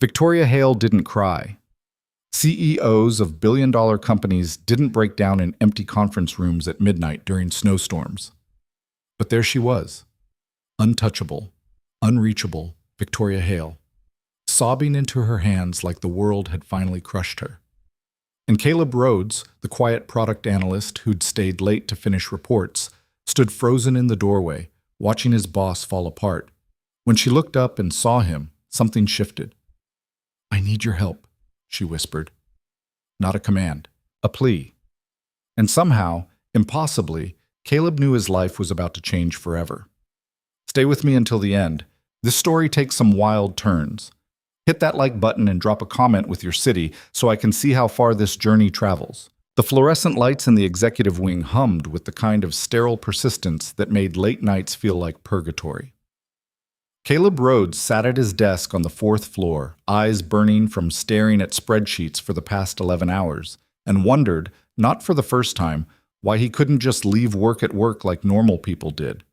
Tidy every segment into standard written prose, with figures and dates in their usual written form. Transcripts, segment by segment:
Victoria Hale didn't cry. CEOs of billion-dollar companies didn't break down in empty conference rooms at midnight during snowstorms. But there she was, untouchable, unreachable Victoria Hale, sobbing into her hands like the world had finally crushed her. And Caleb Rhodes, the quiet product analyst who'd stayed late to finish reports, stood frozen in the doorway, watching his boss fall apart. When she looked up and saw him, something shifted. "I need your help," she whispered. Not a command, a plea. And somehow, impossibly, Caleb knew his life was about to change forever. Stay with me until the end. This story takes some wild turns. Hit that like button and drop a comment with your city so I can see how far this journey travels. The fluorescent lights in the executive wing hummed with the kind of sterile persistence that made late nights feel like purgatory. Caleb Rhodes sat at his desk on the fourth floor, eyes burning from staring at spreadsheets for the past 11 hours, and wondered, not for the first time, why he couldn't just leave work at work like normal people did.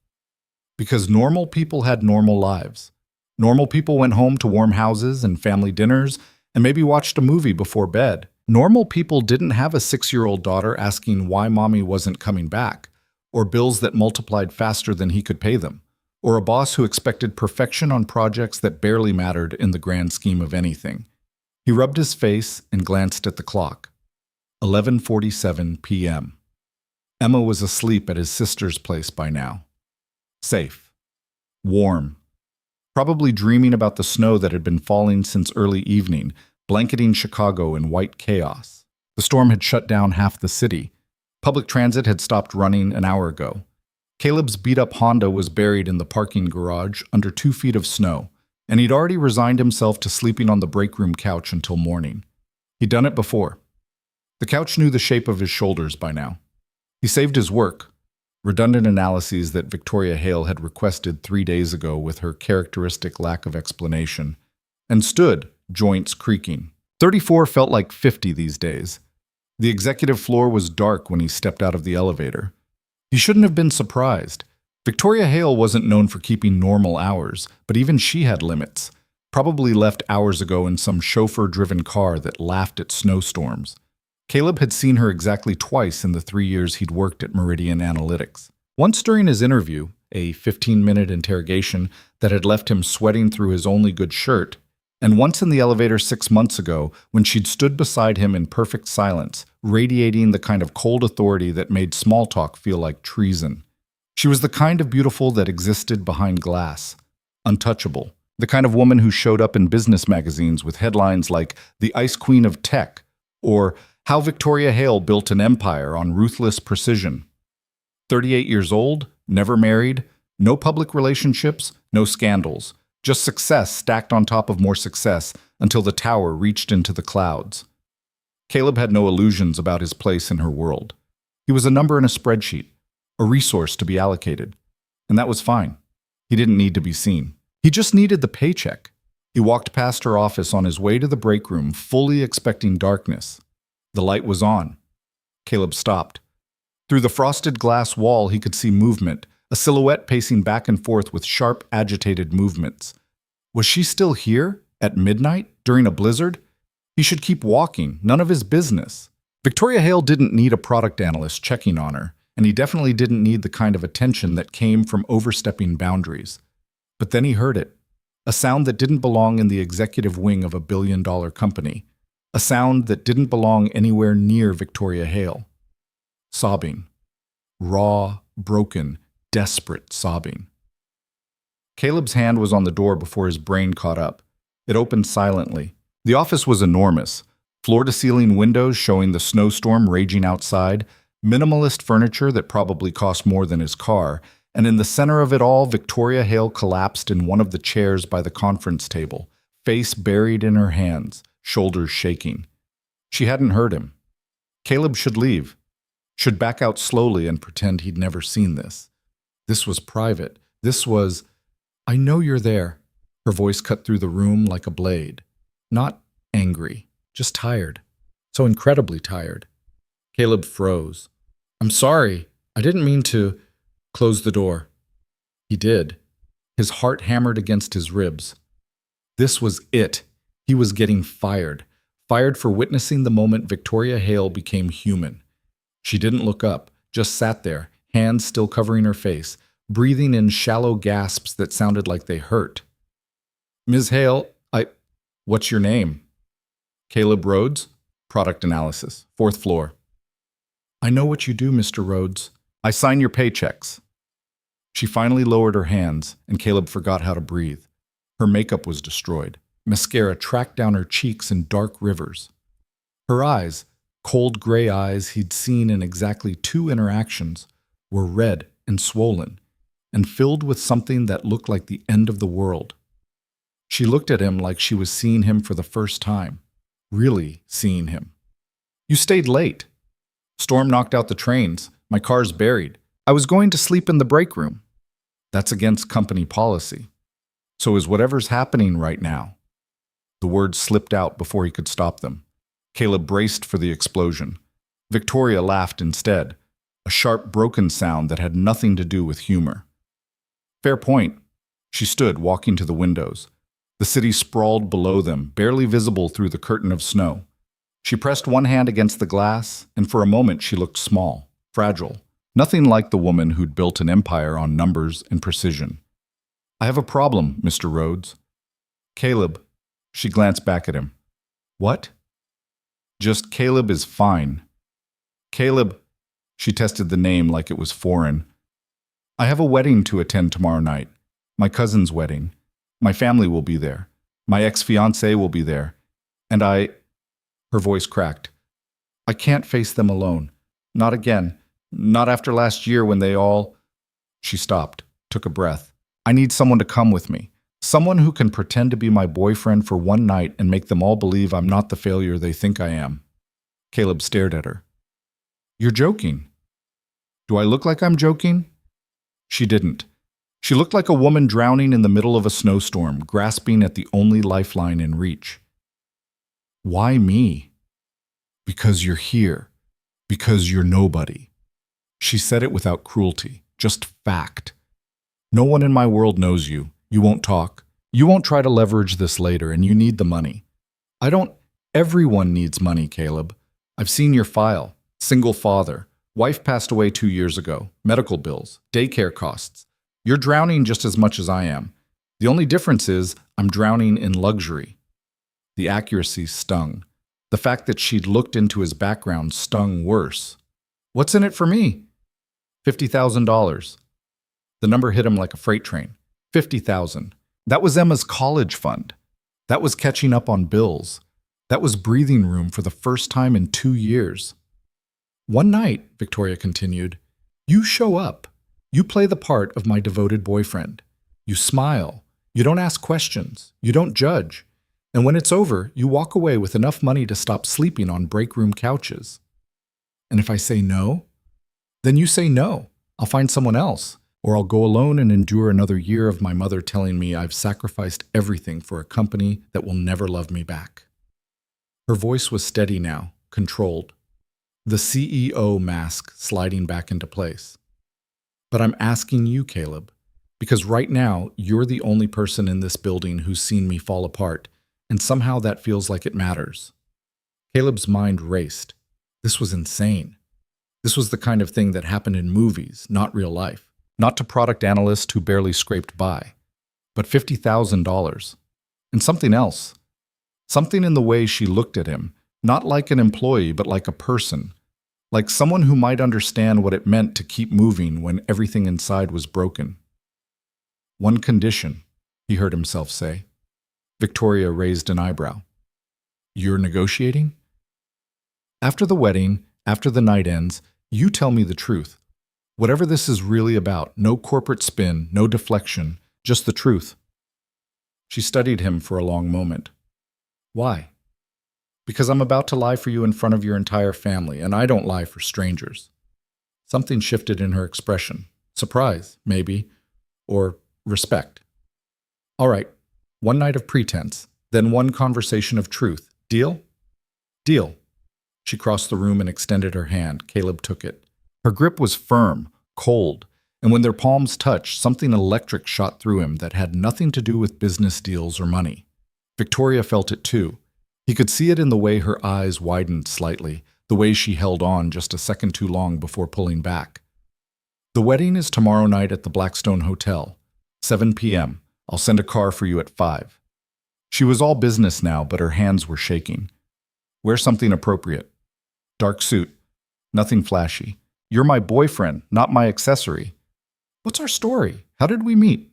Because normal people had normal lives. Normal people went home to warm houses and family dinners, and maybe watched a movie before bed. Normal people didn't have a 6-year-old daughter asking why mommy wasn't coming back, or bills that multiplied faster than he could pay them, or a boss who expected perfection on projects that barely mattered in the grand scheme of anything. He rubbed his face and glanced at the clock. 11:47 p.m. Emma was asleep at his sister's place by now. Safe. Warm. Probably dreaming about the snow that had been falling since early evening, blanketing Chicago in white chaos. The storm had shut down half the city. Public transit had stopped running an hour ago. Caleb's beat-up Honda was buried in the parking garage under 2 feet of snow, and he'd already resigned himself to sleeping on the break room couch until morning. He'd done it before. The couch knew the shape of his shoulders by now. He saved his work, redundant analyses that Victoria Hale had requested 3 days ago with her characteristic lack of explanation, and stood, joints creaking. 34 felt like 50 these days. The executive floor was dark when he stepped out of the elevator. He shouldn't have been surprised. Victoria Hale wasn't known for keeping normal hours, but even she had limits. Probably left hours ago in some chauffeur-driven car that laughed at snowstorms. Caleb had seen her exactly twice in the 3 years he'd worked at Meridian Analytics. Once during his interview, a 15-minute interrogation that had left him sweating through his only good shirt, and once in the elevator 6 months ago when she'd stood beside him in perfect silence, radiating the kind of cold authority that made small talk feel like treason. She was the kind of beautiful that existed behind glass, untouchable, the kind of woman who showed up in business magazines with headlines like "The Ice Queen of Tech" or "How Victoria Hale Built an Empire on Ruthless Precision." 38 years old, never married, no public relationships, no scandals. Just success stacked on top of more success until the tower reached into the clouds. Caleb had no illusions about his place in her world. He was a number in a spreadsheet, a resource to be allocated. And that was fine. He didn't need to be seen. He just needed the paycheck. He walked past her office on his way to the break room, fully expecting darkness. The light was on. Caleb stopped. Through the frosted glass wall, he could see movement, a silhouette pacing back and forth with sharp, agitated movements. Was she still here, at midnight, during a blizzard? He should keep walking, none of his business. Victoria Hale didn't need a product analyst checking on her, and he definitely didn't need the kind of attention that came from overstepping boundaries. But then he heard it, a sound that didn't belong in the executive wing of a billion-dollar company, a sound that didn't belong anywhere near Victoria Hale. Sobbing. Raw, broken, desperate sobbing. Caleb's hand was on the door before his brain caught up. It opened silently. The office was enormous, floor-to-ceiling windows showing the snowstorm raging outside, minimalist furniture that probably cost more than his car, and in the center of it all, Victoria Hale collapsed in one of the chairs by the conference table, face buried in her hands, shoulders shaking. She hadn't heard him. Caleb should leave, should back out slowly and pretend he'd never seen this. This was private. This was, "I know you're there." Her voice cut through the room like a blade. Not angry, just tired. So incredibly tired. Caleb froze. "I'm sorry. I didn't mean to." Close the door. He did. His heart hammered against his ribs. This was it. He was getting fired. Fired for witnessing the moment Victoria Hale became human. She didn't look up, just sat there, hands still covering her face, breathing in shallow gasps that sounded like they hurt. Ms. Hale, what's your name? Caleb Rhodes, Product Analysis, 4th floor. I know what you do, Mr. Rhodes. I sign your paychecks. She finally lowered her hands, and Caleb forgot how to breathe. Her makeup was destroyed. Mascara tracked down her cheeks in dark rivers. Her eyes, cold gray eyes he'd seen in exactly 2 interactions, were red and swollen, and filled with something that looked like the end of the world. She looked at him like she was seeing him for the first time, really seeing him. You stayed late. Storm knocked out the trains. My car's buried. I was going to sleep in the break room. That's against company policy. So is whatever's happening right now. The words slipped out before he could stop them. Caleb braced for the explosion. Victoria laughed instead, a sharp, broken sound that had nothing to do with humor. Fair point. She stood, walking to the windows. The city sprawled below them, barely visible through the curtain of snow. She pressed one hand against the glass, and for a moment she looked small, fragile, nothing like the woman who'd built an empire on numbers and precision. I have a problem, Mr. Rhodes. Caleb. She glanced back at him. What? Just Caleb is fine. Caleb. She tested the name like it was foreign. I have a wedding to attend tomorrow night. My cousin's wedding. My family will be there. My ex-fiancé will be there. And Her voice cracked. I can't face them alone. Not again. Not after last year when they all... She stopped, took a breath. I need someone to come with me. Someone who can pretend to be my boyfriend for one night and make them all believe I'm not the failure they think I am. Caleb stared at her. You're joking. Do I look like I'm joking? She didn't. She looked like a woman drowning in the middle of a snowstorm, grasping at the only lifeline in reach. Why me? Because you're here. Because you're nobody. She said it without cruelty, just fact. No one in my world knows you. You won't talk. You won't try to leverage this later, and you need the money. Everyone needs money, Caleb. I've seen your file. Single father. Wife passed away 2 years ago. Medical bills. Daycare costs. You're drowning just as much as I am. The only difference is I'm drowning in luxury. The accuracy stung. The fact that she'd looked into his background stung worse. What's in it for me? $50,000. The number hit him like a freight train. 50,000. That was Emma's college fund. That was catching up on bills. That was breathing room for the first time in 2 years. One night, Victoria continued, you show up. You play the part of my devoted boyfriend. You smile. You don't ask questions. You don't judge. And when it's over, you walk away with enough money to stop sleeping on break room couches. And if I say no, then you say no. I'll find someone else. Or I'll go alone and endure another year of my mother telling me I've sacrificed everything for a company that will never love me back. Her voice was steady now, controlled. The CEO mask sliding back into place. But I'm asking you, Caleb, because right now you're the only person in this building who's seen me fall apart, and somehow that feels like it matters. Caleb's mind raced. This was insane. This was the kind of thing that happened in movies, not real life. Not to product analysts who barely scraped by, but $50,000. And something else. Something in the way she looked at him, not like an employee, but like a person. Like someone who might understand what it meant to keep moving when everything inside was broken. One condition, he heard himself say. Victoria raised an eyebrow. You're negotiating? After the wedding, after the night ends, you tell me the truth. Whatever this is really about, no corporate spin, no deflection, just the truth. She studied him for a long moment. Why? Because I'm about to lie for you in front of your entire family, and I don't lie for strangers. Something shifted in her expression. Surprise, maybe, or respect. All right, one night of pretense, then one conversation of truth. Deal? Deal. She crossed the room and extended her hand. Caleb took it. Her grip was firm, cold, and when their palms touched, something electric shot through him that had nothing to do with business deals or money. Victoria felt it too. He could see it in the way her eyes widened slightly, the way she held on just a second too long before pulling back. The wedding is tomorrow night at the Blackstone Hotel, 7 p.m. I'll send a car for you at 5. She was all business now, but her hands were shaking. Wear something appropriate. Dark suit. Nothing flashy. You're my boyfriend, not my accessory. What's our story? How did we meet?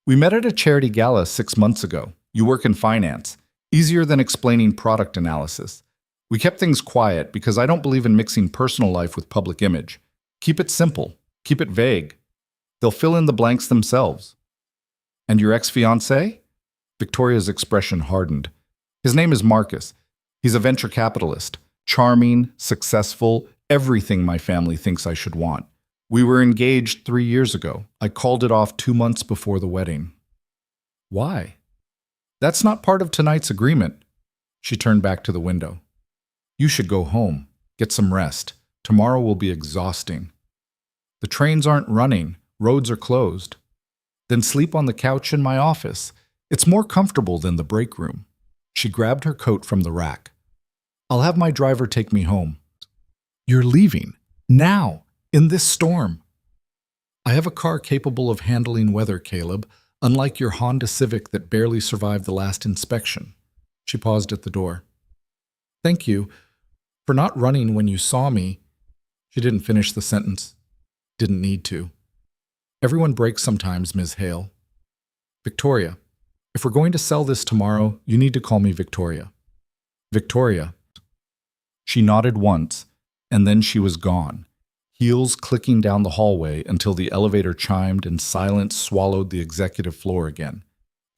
We met at a charity gala 6 months ago. You work in finance. Easier than explaining product analysis. We kept things quiet because I don't believe in mixing personal life with public image. Keep it simple. Keep it vague. They'll fill in the blanks themselves. And your ex-fiancé? Victoria's expression hardened. His name is Marcus. He's a venture capitalist. Charming, successful, everything my family thinks I should want. We were engaged 3 years ago. I called it off 2 months before the wedding. Why? That's not part of tonight's agreement. She turned back to the window. You should go home. Get some rest. Tomorrow will be exhausting. The trains aren't running. Roads are closed. Then sleep on the couch in my office. It's more comfortable than the break room. She grabbed her coat from the rack. I'll have my driver take me home. You're leaving. Now. In this storm. I have a car capable of handling weather, Caleb, unlike your Honda Civic that barely survived the last inspection. She paused at the door. Thank you for not running when you saw me. She didn't finish the sentence. Didn't need to. Everyone breaks sometimes, Ms. Hale. Victoria, if we're going to sell this tomorrow, you need to call me Victoria. Victoria. She nodded once, and then she was gone. Heels clicking down the hallway until the elevator chimed and silence swallowed the executive floor again.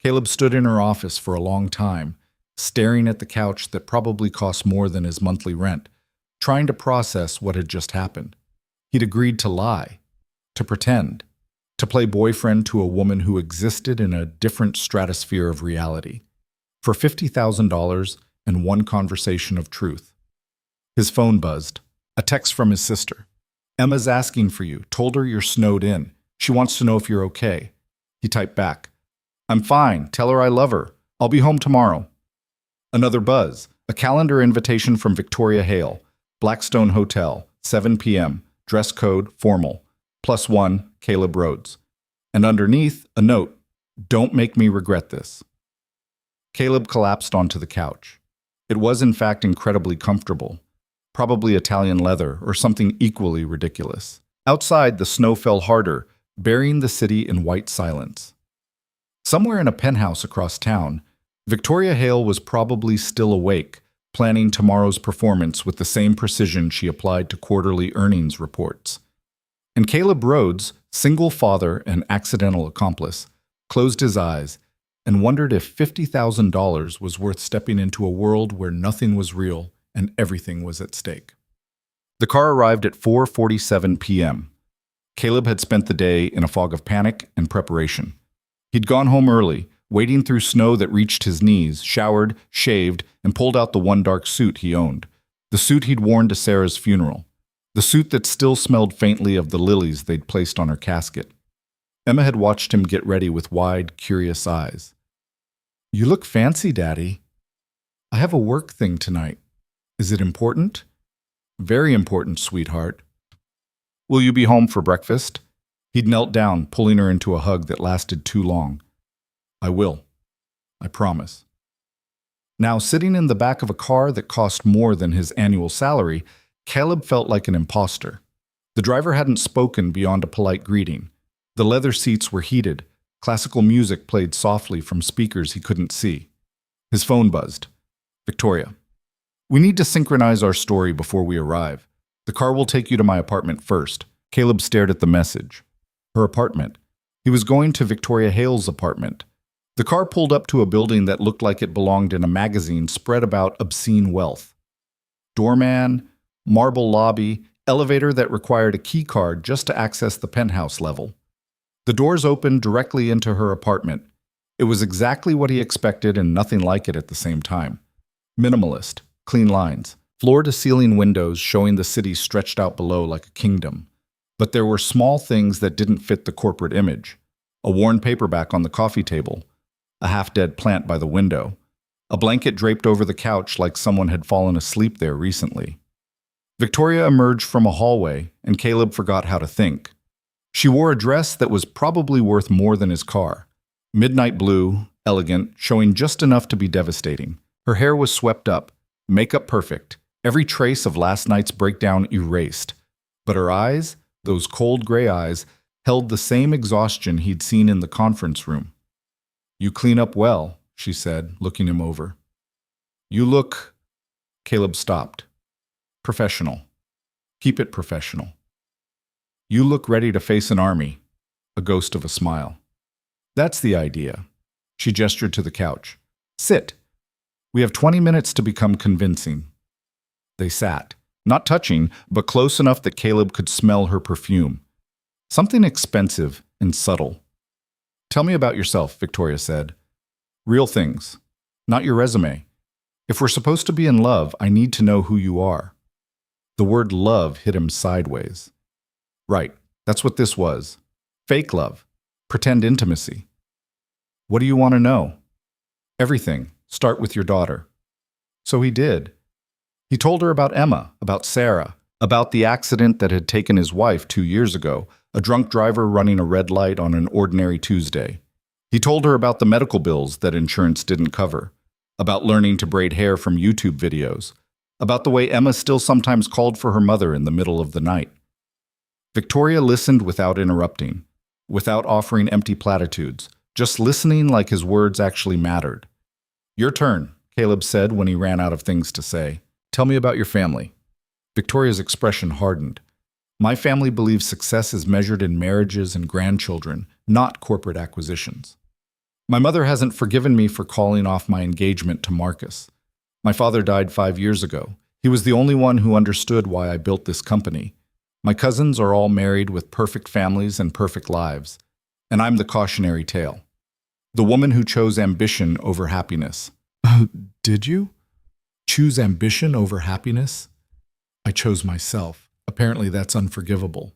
Caleb stood in her office for a long time, staring at the couch that probably cost more than his monthly rent, trying to process what had just happened. He'd agreed to lie, to pretend, to play boyfriend to a woman who existed in a different stratosphere of reality, for $50,000 and one conversation of truth. His phone buzzed, a text from his sister. Emma's asking for you. Told her you're snowed in. She wants to know if you're okay. He typed back. I'm fine. Tell her I love her. I'll be home tomorrow. Another buzz. A calendar invitation from Victoria Hale. Blackstone Hotel, 7 p.m. Dress code, formal. +1, Caleb Rhodes. And underneath, a note. Don't make me regret this. Caleb collapsed onto the couch. It was in fact incredibly comfortable. Probably Italian leather or something equally ridiculous. Outside, the snow fell harder, burying the city in white silence. Somewhere in a penthouse across town, Victoria Hale was probably still awake, planning tomorrow's performance with the same precision she applied to quarterly earnings reports. And Caleb Rhodes, single father and accidental accomplice, closed his eyes and wondered if $50,000 was worth stepping into a world where nothing was real and everything was at stake. The car arrived at 4:47 p.m. Caleb had spent the day in a fog of panic and preparation. He'd gone home early, wading through snow that reached his knees, showered, shaved, and pulled out the one dark suit he owned. The suit he'd worn to Sarah's funeral. The suit that still smelled faintly of the lilies they'd placed on her casket. Emma had watched him get ready with wide, curious eyes. You look fancy, Daddy. I have a work thing tonight. Is it important? Very important, sweetheart. Will you be home for breakfast? He'd knelt down, pulling her into a hug that lasted too long. I will. I promise. Now, sitting in the back of a car that cost more than his annual salary, Caleb felt like an imposter. The driver hadn't spoken beyond a polite greeting. The leather seats were heated. Classical music played softly from speakers he couldn't see. His phone buzzed. Victoria. We need to synchronize our story before we arrive. The car will take you to my apartment first. Caleb stared at the message. Her apartment. He was going to Victoria Hale's apartment. The car pulled up to a building that looked like it belonged in a magazine spread about obscene wealth. Doorman, marble lobby, elevator that required a key card just to access the penthouse level. The doors opened directly into her apartment. It was exactly what he expected and nothing like it at the same time. Minimalist. Clean lines, floor-to-ceiling windows showing the city stretched out below like a kingdom. But there were small things that didn't fit the corporate image. A worn paperback on the coffee table, a half-dead plant by the window, a blanket draped over the couch like someone had fallen asleep there recently. Victoria emerged from a hallway, and Caleb forgot how to think. She wore a dress that was probably worth more than his car. Midnight blue, elegant, showing just enough to be devastating. Her hair was swept up, makeup perfect, every trace of last night's breakdown erased. But her eyes, those cold gray eyes, held the same exhaustion he'd seen in the conference room. "You clean up well," she said, looking him over. "You look—" Caleb stopped. "Professional. Keep it professional. You look ready to face an army." A ghost of a smile. "That's the idea." She gestured to the couch. "Sit. We have 20 minutes to become convincing." They sat, not touching, but close enough that Caleb could smell her perfume. Something expensive and subtle. "Tell me about yourself," Victoria said. "Real things, not your resume. If we're supposed to be in love, I need to know who you are." The word love hit him sideways. Right, that's what this was. Fake love. Pretend intimacy. "What do you want to know?" "Everything. Start with your daughter." So he did. He told her about Emma, about Sarah, about the accident that had taken his wife 2 years ago, a drunk driver running a red light on an ordinary Tuesday. He told her about the medical bills that insurance didn't cover, about learning to braid hair from YouTube videos, about the way Emma still sometimes called for her mother in the middle of the night. Victoria listened without interrupting, without offering empty platitudes, just listening like his words actually mattered. "Your turn," Caleb said when he ran out of things to say. "Tell me about your family." Victoria's expression hardened. "My family believes success is measured in marriages and grandchildren, not corporate acquisitions. My mother hasn't forgiven me for calling off my engagement to Marcus. My father died 5 years ago. He was the only one who understood why I built this company. My cousins are all married with perfect families and perfect lives, and I'm the cautionary tale. The woman who chose ambition over happiness." Did you? Choose ambition over happiness? I chose myself. Apparently that's unforgivable.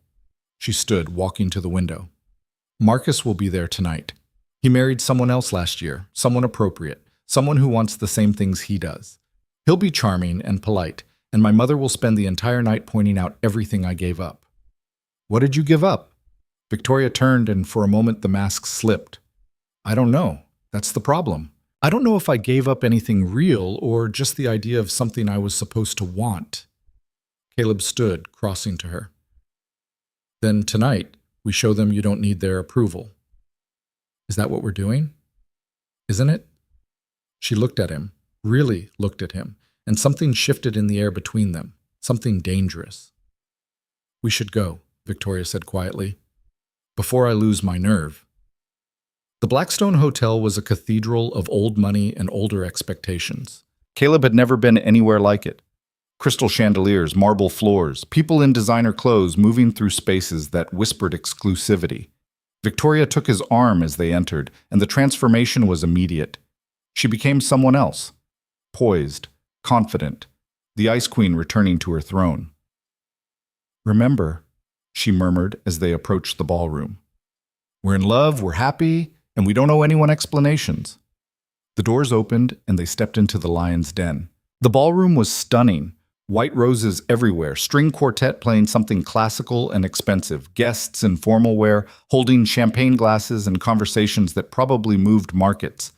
She stood, walking to the window. "Marcus will be there tonight. He married someone else last year, someone appropriate, someone who wants the same things he does. He'll be charming and polite, and my mother will spend the entire night pointing out everything I gave up." "What did you give up?" Victoria turned, and for a moment the mask slipped. "I don't know. That's the problem. I don't know if I gave up anything real or just the idea of something I was supposed to want." Caleb stood, crossing to her. "Then tonight, we show them you don't need their approval." "Is that what we're doing?" "Isn't it?" She looked at him, really looked at him, and something shifted in the air between them, something dangerous. "We should go," Victoria said quietly, "before I lose my nerve." The Blackstone Hotel was a cathedral of old money and older expectations. Caleb had never been anywhere like it. Crystal chandeliers, marble floors, people in designer clothes moving through spaces that whispered exclusivity. Victoria took his arm as they entered, and the transformation was immediate. She became someone else, poised, confident, the Ice Queen returning to her throne. "Remember," she murmured as they approached the ballroom. "We're in love, we're happy, and we don't owe anyone explanations." The doors opened, and they stepped into the lion's den. The ballroom was stunning. White roses everywhere, string quartet playing something classical and expensive, guests in formal wear, holding champagne glasses and conversations that probably moved markets.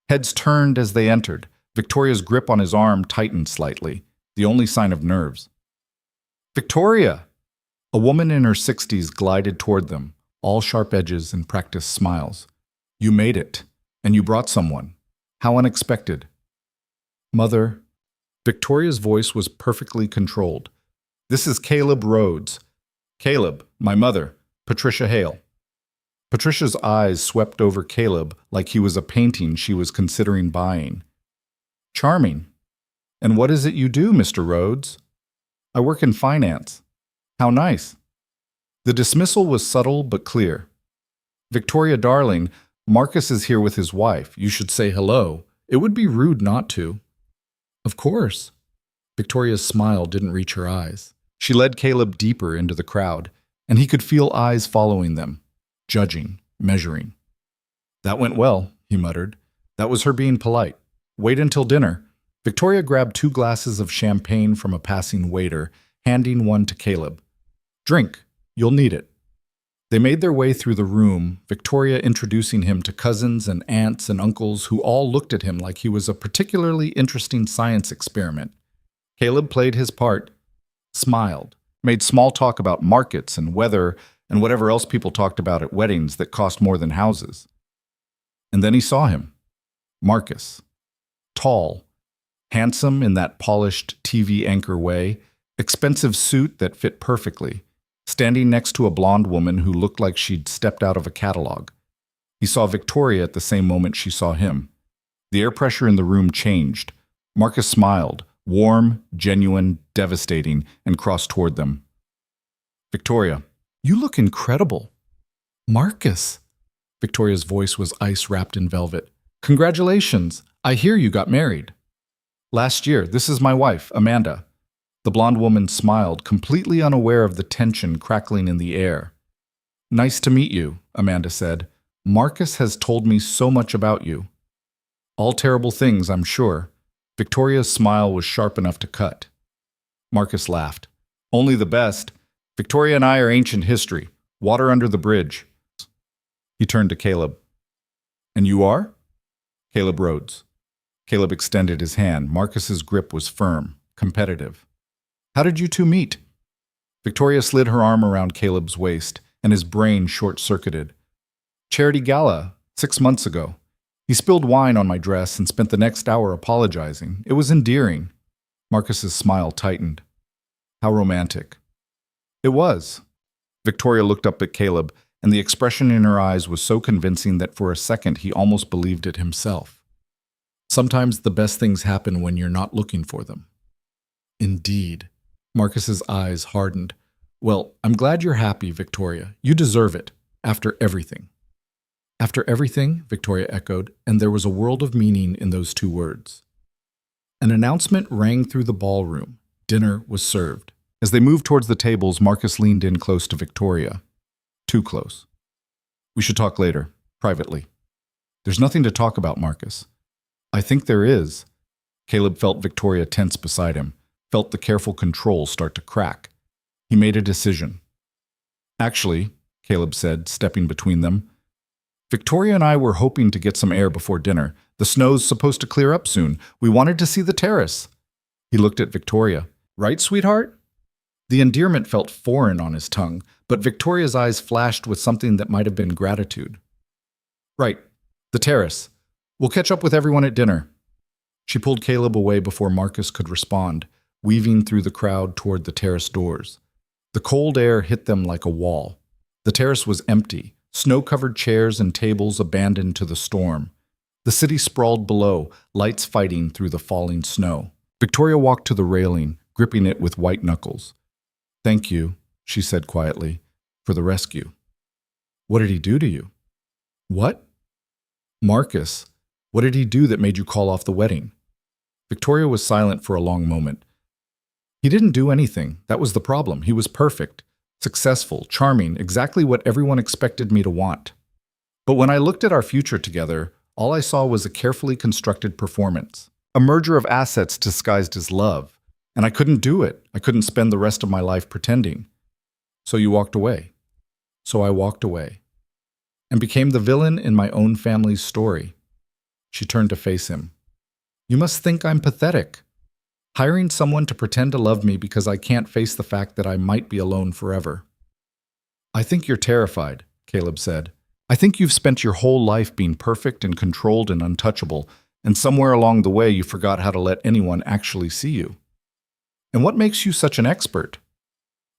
Heads turned as they entered. Victoria's grip on his arm tightened slightly, the only sign of nerves. "Victoria!" A woman in her 60s glided toward them, all sharp edges and practiced smiles. "You made it, and you brought someone. How unexpected." "Mother." Victoria's voice was perfectly controlled. "This is Caleb Rhodes. Caleb, my mother, Patricia Hale." Patricia's eyes swept over Caleb like he was a painting she was considering buying. "Charming. And what is it you do, Mr. Rhodes?" "I work in finance." "How nice." The dismissal was subtle but clear. "Victoria, darling, Marcus is here with his wife. You should say hello. It would be rude not to." "Of course." Victoria's smile didn't reach her eyes. She led Caleb deeper into the crowd, and he could feel eyes following them, judging, measuring. "That went well," he muttered. "That was her being polite. Wait until dinner. Victoria grabbed 2 glasses of champagne from a passing waiter, handing one to Caleb. Drink. You'll need it. They made their way through the room, Victoria introducing him to cousins and aunts and uncles who all looked at him like he was a particularly interesting science experiment. Caleb played his part, smiled, made small talk about markets and weather and whatever else people talked about at weddings that cost more than houses. And then he saw him. Marcus. Tall, handsome in that polished TV anchor way, expensive suit that fit perfectly, standing next to a blonde woman who looked like she'd stepped out of a catalog. He saw Victoria at the same moment she saw him. The air pressure in the room changed. Marcus smiled, warm, genuine, devastating, and crossed toward them. Victoria, you look incredible. Marcus. Victoria's voice was ice wrapped in velvet. Congratulations. I hear you got married. Last year. This is my wife, Amanda. The blonde woman smiled, completely unaware of the tension crackling in the air. Nice to meet you, Amanda said. Marcus has told me so much about you. All terrible things, I'm sure. Victoria's smile was sharp enough to cut. Marcus laughed. Only the best. Victoria and I are ancient history. Water under the bridge. He turned to Caleb. And you are? Caleb Rhodes. Caleb extended his hand. Marcus's grip was firm, competitive. How did you two meet? Victoria slid her arm around Caleb's waist, and his brain short-circuited. Charity gala, 6 months ago. He spilled wine on my dress and spent the next hour apologizing. It was endearing. Marcus's smile tightened. How romantic. It was. Victoria looked up at Caleb, and the expression in her eyes was so convincing that for a second he almost believed it himself. Sometimes the best things happen when you're not looking for them. Indeed. Marcus's eyes hardened. Well, I'm glad you're happy, Victoria. You deserve it. After everything. After everything, Victoria echoed, and there was a world of meaning in those 2 words. An announcement rang through the ballroom. Dinner was served. As they moved towards the tables, Marcus leaned in close to Victoria. Too close. We should talk later, privately. There's nothing to talk about, Marcus. I think there is. Caleb felt Victoria tense beside him, felt the careful control start to crack. He made a decision. Actually, Caleb said, stepping between them, Victoria and I were hoping to get some air before dinner. The snow's supposed to clear up soon. We wanted to see the terrace. He looked at Victoria. Right, sweetheart? The endearment felt foreign on his tongue, but Victoria's eyes flashed with something that might have been gratitude. Right, the terrace. We'll catch up with everyone at dinner. She pulled Caleb away before Marcus could respond, weaving through the crowd toward the terrace doors. The cold air hit them like a wall. The terrace was empty, snow-covered chairs and tables abandoned to the storm. The city sprawled below, lights fighting through the falling snow. Victoria walked to the railing, gripping it with white knuckles. Thank you, she said quietly, for the rescue. What did he do to you? What? Marcus, what did he do that made you call off the wedding? Victoria was silent for a long moment. He didn't do anything. That was the problem. He was perfect, successful, charming, exactly what everyone expected me to want. But when I looked at our future together, all I saw was a carefully constructed performance, a merger of assets disguised as love. And I couldn't do it. I couldn't spend the rest of my life pretending. So you walked away. So I walked away. And became the villain in my own family's story. She turned to face him. You must think I'm pathetic. Hiring someone to pretend to love me because I can't face the fact that I might be alone forever. I think you're terrified, Caleb said. I think you've spent your whole life being perfect and controlled and untouchable, and somewhere along the way you forgot how to let anyone actually see you. And what makes you such an expert?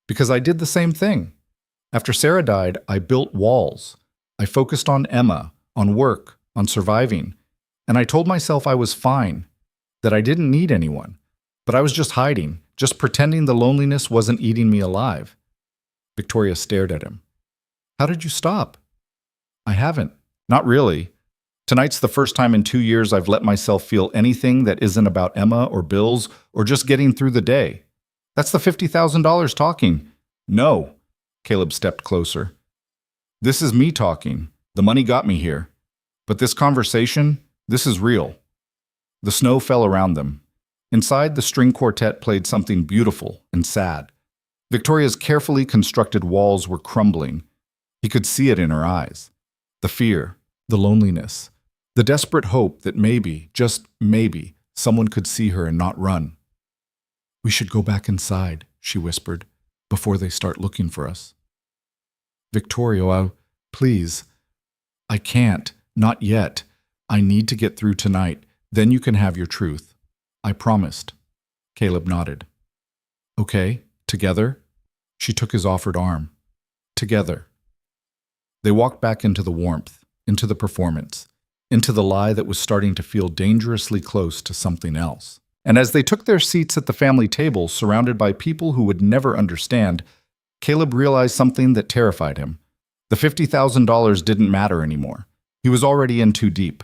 Because I did the same thing. After Sarah died, I built walls. I focused on Emma, on work, on surviving. And I told myself I was fine, that I didn't need anyone. But I was just hiding, just pretending the loneliness wasn't eating me alive. Victoria stared at him. How did you stop? I haven't. Not really. Tonight's the first time in 2 years I've let myself feel anything that isn't about Emma or bills or just getting through the day. That's the $50,000 talking. No. Caleb stepped closer. This is me talking. The money got me here. But this conversation, this is real. The snow fell around them. Inside, the string quartet played something beautiful and sad. Victoria's carefully constructed walls were crumbling. He could see it in her eyes. The fear, the loneliness, the desperate hope that maybe, just maybe, someone could see her and not run. "We should go back inside," she whispered, "before they start looking for us." "Victoria, please." "I can't. Not yet. I need to get through tonight. Then you can have your truth." "I promised." Caleb nodded. "Okay, together?" She took his offered arm. "Together." They walked back into the warmth, into the performance, into the lie that was starting to feel dangerously close to something else. And as they took their seats at the family table, surrounded by people who would never understand, Caleb realized something that terrified him. The $50,000 didn't matter anymore. He was already in too deep.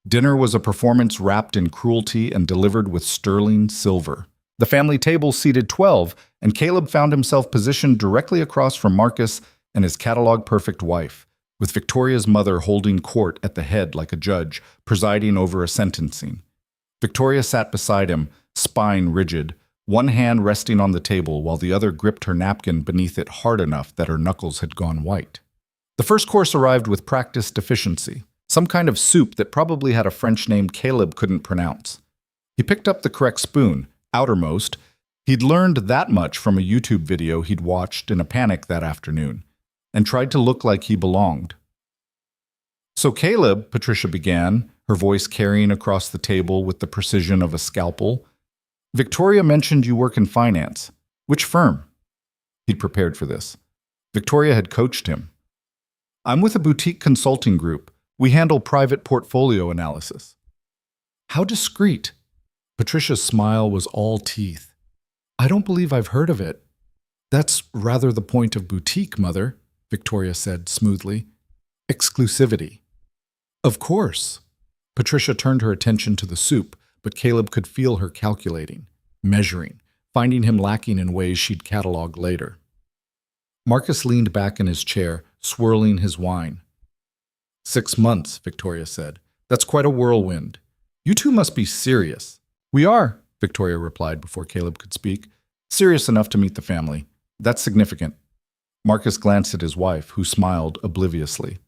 Dinner was a performance wrapped in cruelty and delivered with sterling silver. The family table seated 12, and Caleb found himself positioned directly across from Marcus and his catalog-perfect wife, with Victoria's mother holding court at the head like a judge, presiding over a sentencing. Victoria sat beside him, spine rigid, one hand resting on the table while the other gripped her napkin beneath it hard enough that her knuckles had gone white. The first course arrived with practiced efficiency, some kind of soup that probably had a French name Caleb couldn't pronounce. He picked up the correct spoon, outermost. He'd learned that much from a YouTube video he'd watched in a panic that afternoon, and tried to look like he belonged. "So Caleb," Patricia began, her voice carrying across the table with the precision of a scalpel, "Victoria mentioned you work in finance. Which firm?" He'd prepared for this. Victoria had coached him. "I'm with a boutique consulting group. We handle private portfolio analysis." "How discreet." Patricia's smile was all teeth. "I don't believe I've heard of it." "That's rather the point of boutique, Mother," Victoria said smoothly. "Exclusivity." "Of course." Patricia turned her attention to the soup, but Caleb could feel her calculating, measuring, finding him lacking in ways she'd catalog later. Marcus leaned back in his chair, swirling his wine. 6 months, Victoria said. "That's quite a whirlwind. You two must be serious." "We are," Victoria replied before Caleb could speak. "Serious enough to meet the family. That's significant." Marcus glanced at his wife, who smiled obliviously.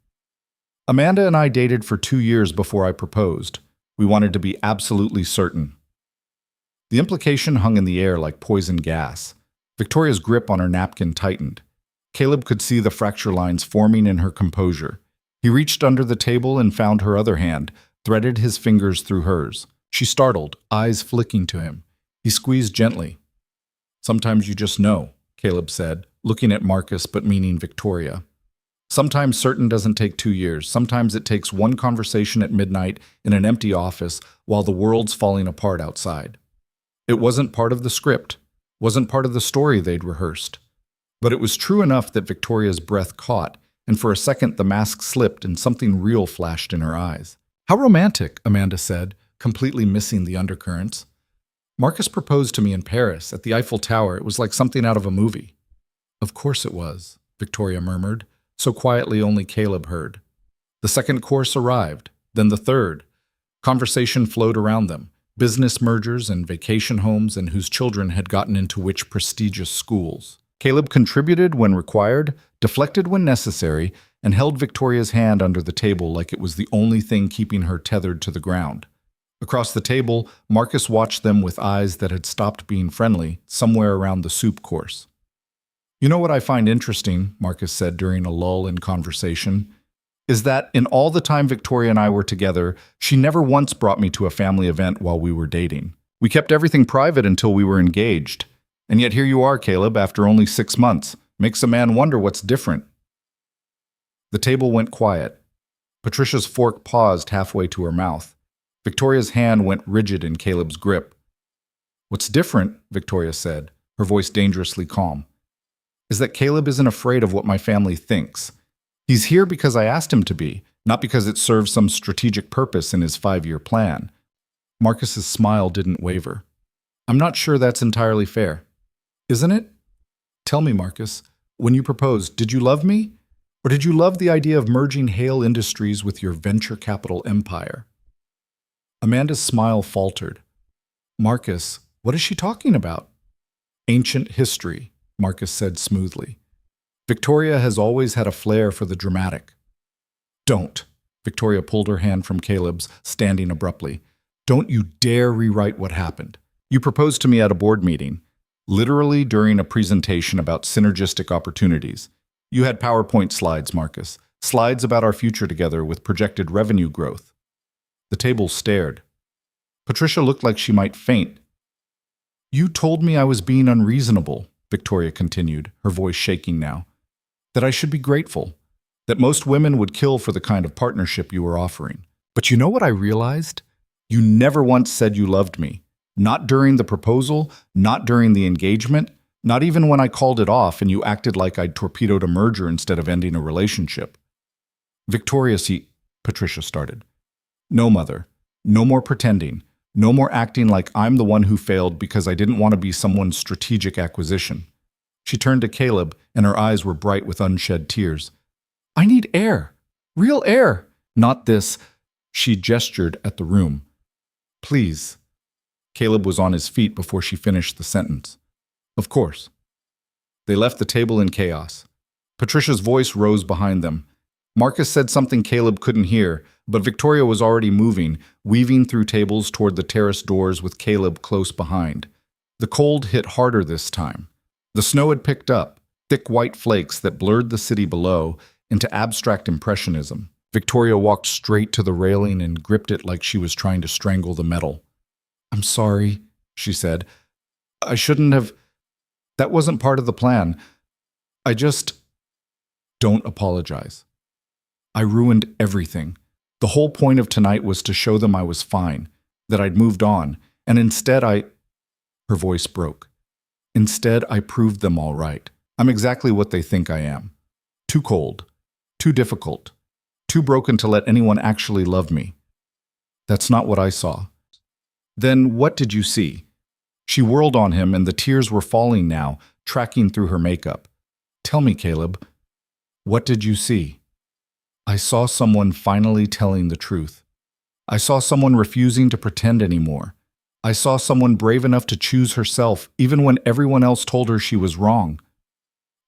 "Amanda and I dated for 2 years before I proposed. We wanted to be absolutely certain." The implication hung in the air like poison gas. Victoria's grip on her napkin tightened. Caleb could see the fracture lines forming in her composure. He reached under the table and found her other hand, threaded his fingers through hers. She startled, eyes flicking to him. He squeezed gently. "Sometimes you just know," Caleb said, looking at Marcus but meaning Victoria. "Sometimes certain doesn't take 2 years. Sometimes it takes one conversation at midnight in an empty office while the world's falling apart outside." It wasn't part of the script, wasn't part of the story they'd rehearsed. But it was true enough that Victoria's breath caught, and for a second the mask slipped and something real flashed in her eyes. "How romantic," Amanda said, completely missing the undercurrents. "Marcus proposed to me in Paris, at the Eiffel Tower. It was like something out of a movie." "Of course it was," Victoria murmured, so quietly only Caleb heard. The second course arrived, then the third. Conversation flowed around them, business mergers and vacation homes and whose children had gotten into which prestigious schools. Caleb contributed when required, deflected when necessary, and held Victoria's hand under the table like it was the only thing keeping her tethered to the ground. Across the table, Marcus watched them with eyes that had stopped being friendly, somewhere around the soup course. "You know what I find interesting," Marcus said during a lull in conversation, "is that in all the time Victoria and I were together, she never once brought me to a family event while we were dating. We kept everything private until we were engaged. And yet here you are, Caleb, after only 6 months. Makes a man wonder what's different." The table went quiet. Patricia's fork paused halfway to her mouth. Victoria's hand went rigid in Caleb's grip. "What's different," Victoria said, her voice dangerously calm, "is that Caleb isn't afraid of what my family thinks. He's here because I asked him to be, not because it serves some strategic purpose in his 5-year plan." Marcus's smile didn't waver. "I'm not sure that's entirely fair." "Isn't it? Tell me, Marcus, when you proposed, did you love me? Or did you love the idea of merging Hale Industries with your venture capital empire?" Amanda's smile faltered. Marcus, what is she talking about? Ancient history, Marcus said smoothly. Victoria has always had a flair for the dramatic. Don't. Victoria pulled her hand from Caleb's, standing abruptly. Don't you dare rewrite what happened. You proposed to me at a board meeting, literally during a presentation about synergistic opportunities. You had PowerPoint slides, Marcus. Slides about our future together with projected revenue growth. The table stared. Patricia looked like she might faint. You told me I was being unreasonable, Victoria continued, her voice shaking now. That I should be grateful. That most women would kill for the kind of partnership you were offering. But you know what I realized? You never once said you loved me. Not during the proposal, not during the engagement, not even when I called it off and you acted like I'd torpedoed a merger instead of ending a relationship. Victoria, Patricia started. No, Mother. No more pretending. No more acting like I'm the one who failed because I didn't want to be someone's strategic acquisition. She turned to Caleb, and her eyes were bright with unshed tears. I need air. Real air. Not this. She gestured at the room. Please. Caleb was on his feet before she finished the sentence. Of course. They left the table in chaos. Patricia's voice rose behind them. Marcus said something Caleb couldn't hear, but Victoria was already moving, weaving through tables toward the terrace doors with Caleb close behind. The cold hit harder this time. The snow had picked up, thick white flakes that blurred the city below into abstract impressionism. Victoria walked straight to the railing and gripped it like she was trying to strangle the metal. I'm sorry, she said. I shouldn't have. That wasn't part of the plan. I just. Don't apologize. I ruined everything. The whole point of tonight was to show them I was fine, that I'd moved on, and instead Her voice broke. Instead, I proved them all right. I'm exactly what they think I am. Too cold. Too difficult. Too broken to let anyone actually love me. That's not what I saw. Then what did you see? She whirled on him, and the tears were falling now, tracking through her makeup. Tell me, Caleb, what did you see? I saw someone finally telling the truth. I saw someone refusing to pretend anymore. I saw someone brave enough to choose herself, even when everyone else told her she was wrong.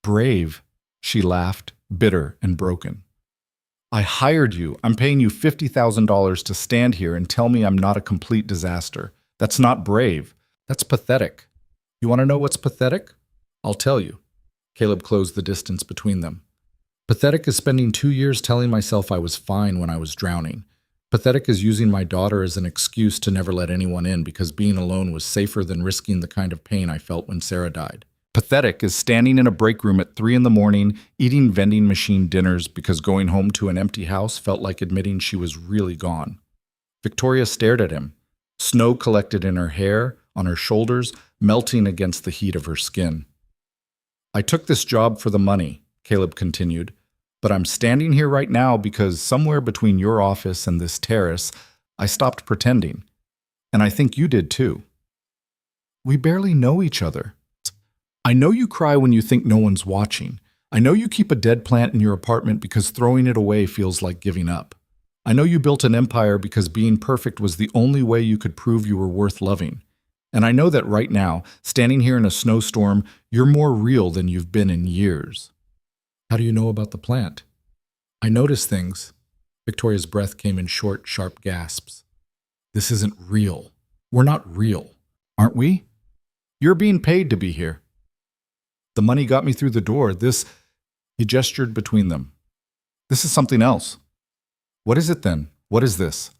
Brave, she laughed, bitter and broken. I hired you. I'm paying you $50,000 to stand here and tell me I'm not a complete disaster. That's not brave. That's pathetic. You want to know what's pathetic? I'll tell you. Caleb closed the distance between them. Pathetic is spending 2 years telling myself I was fine when I was drowning. Pathetic is using my daughter as an excuse to never let anyone in because being alone was safer than risking the kind of pain I felt when Sarah died. Pathetic is standing in a break room at 3 a.m, eating vending machine dinners because going home to an empty house felt like admitting she was really gone. Victoria stared at him. Snow collected in her hair, on her shoulders, melting against the heat of her skin. I took this job for the money, Caleb continued, but I'm standing here right now because somewhere between your office and this terrace, I stopped pretending. And I think you did too. We barely know each other. I know you cry when you think no one's watching. I know you keep a dead plant in your apartment because throwing it away feels like giving up. I know you built an empire because being perfect was the only way you could prove you were worth loving. And I know that right now, standing here in a snowstorm, you're more real than you've been in years. How do you know about the plant? I notice things. Victoria's breath came in short, sharp gasps. This isn't real. We're not real, aren't we? You're being paid to be here. The money got me through the door. He gestured between them. This is something else. What is it then? What is this?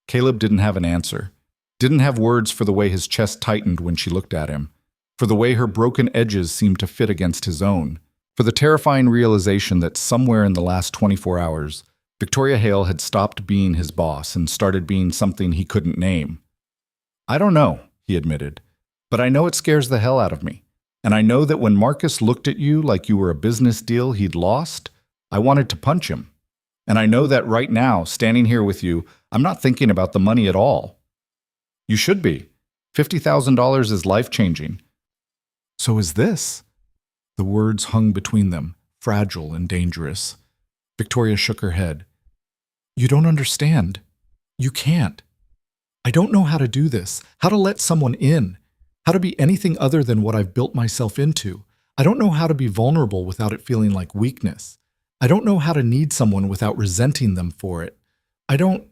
Caleb didn't have an answer. Didn't have words for the way his chest tightened when she looked at him, for the way her broken edges seemed to fit against his own, for the terrifying realization that somewhere in the last 24 hours, Victoria Hale had stopped being his boss and started being something he couldn't name. I don't know, he admitted, but I know it scares the hell out of me. And I know that when Marcus looked at you like you were a business deal he'd lost, I wanted to punch him. And I know that right now, standing here with you, I'm not thinking about the money at all. You should be. $50,000 is life-changing. So is this. The words hung between them, fragile and dangerous. Victoria shook her head. You don't understand. You can't. I don't know how to do this, how to let someone in, how to be anything other than what I've built myself into. I don't know how to be vulnerable without it feeling like weakness. I don't know how to need someone without resenting them for it. I don't,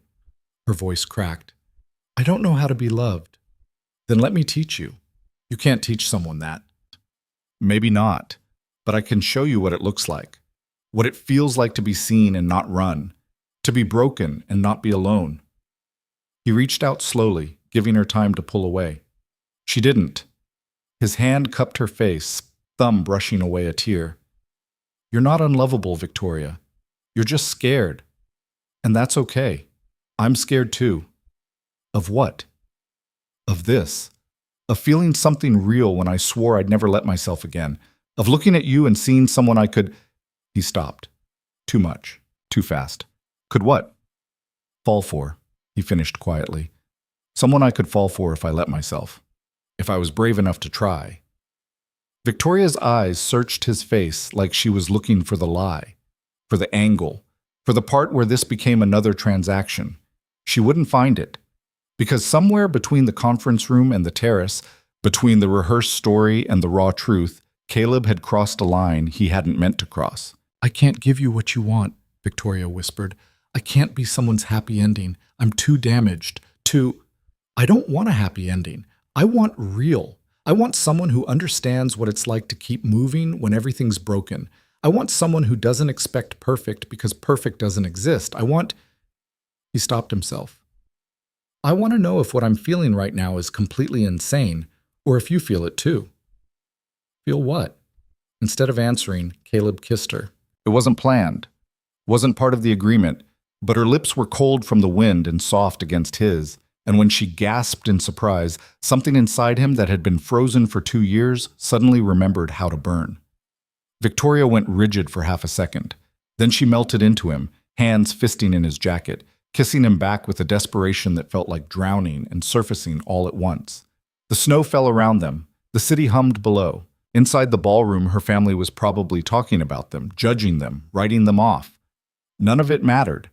her voice cracked. I don't know how to be loved. Then let me teach you. You can't teach someone that. Maybe not, but I can show you what it looks like, what it feels like to be seen and not run, to be broken and not be alone. He reached out slowly, giving her time to pull away. She didn't. His hand cupped her face, thumb brushing away a tear. You're not unlovable, Victoria. You're just scared. And that's okay. I'm scared too. Of what? Of this. Of feeling something real when I swore I'd never let myself again. Of looking at you and seeing someone I could... He stopped. Too much. Too fast. Could what? Fall for, he finished quietly. Someone I could fall for if I let myself. If I was brave enough to try. Victoria's eyes searched his face like she was looking for the lie, for the angle, for the part where this became another transaction. She wouldn't find it. Because somewhere between the conference room and the terrace, between the rehearsed story and the raw truth, Caleb had crossed a line he hadn't meant to cross. I can't give you what you want, Victoria whispered. I can't be someone's happy ending. I'm too damaged. I don't want a happy ending. I want real. I want someone who understands what it's like to keep moving when everything's broken. I want someone who doesn't expect perfect because perfect doesn't exist. He stopped himself. I want to know if what I'm feeling right now is completely insane, or if you feel it too. Feel what? Instead of answering, Caleb kissed her. It wasn't planned, wasn't part of the agreement, but her lips were cold from the wind and soft against his, and when she gasped in surprise, something inside him that had been frozen for 2 years suddenly remembered how to burn. Victoria went rigid for half a second. Then she melted into him, hands fisting in his jacket, kissing him back with a desperation that felt like drowning and surfacing all at once. The snow fell around them. The city hummed below. Inside the ballroom, her family was probably talking about them, judging them, writing them off. None of it mattered.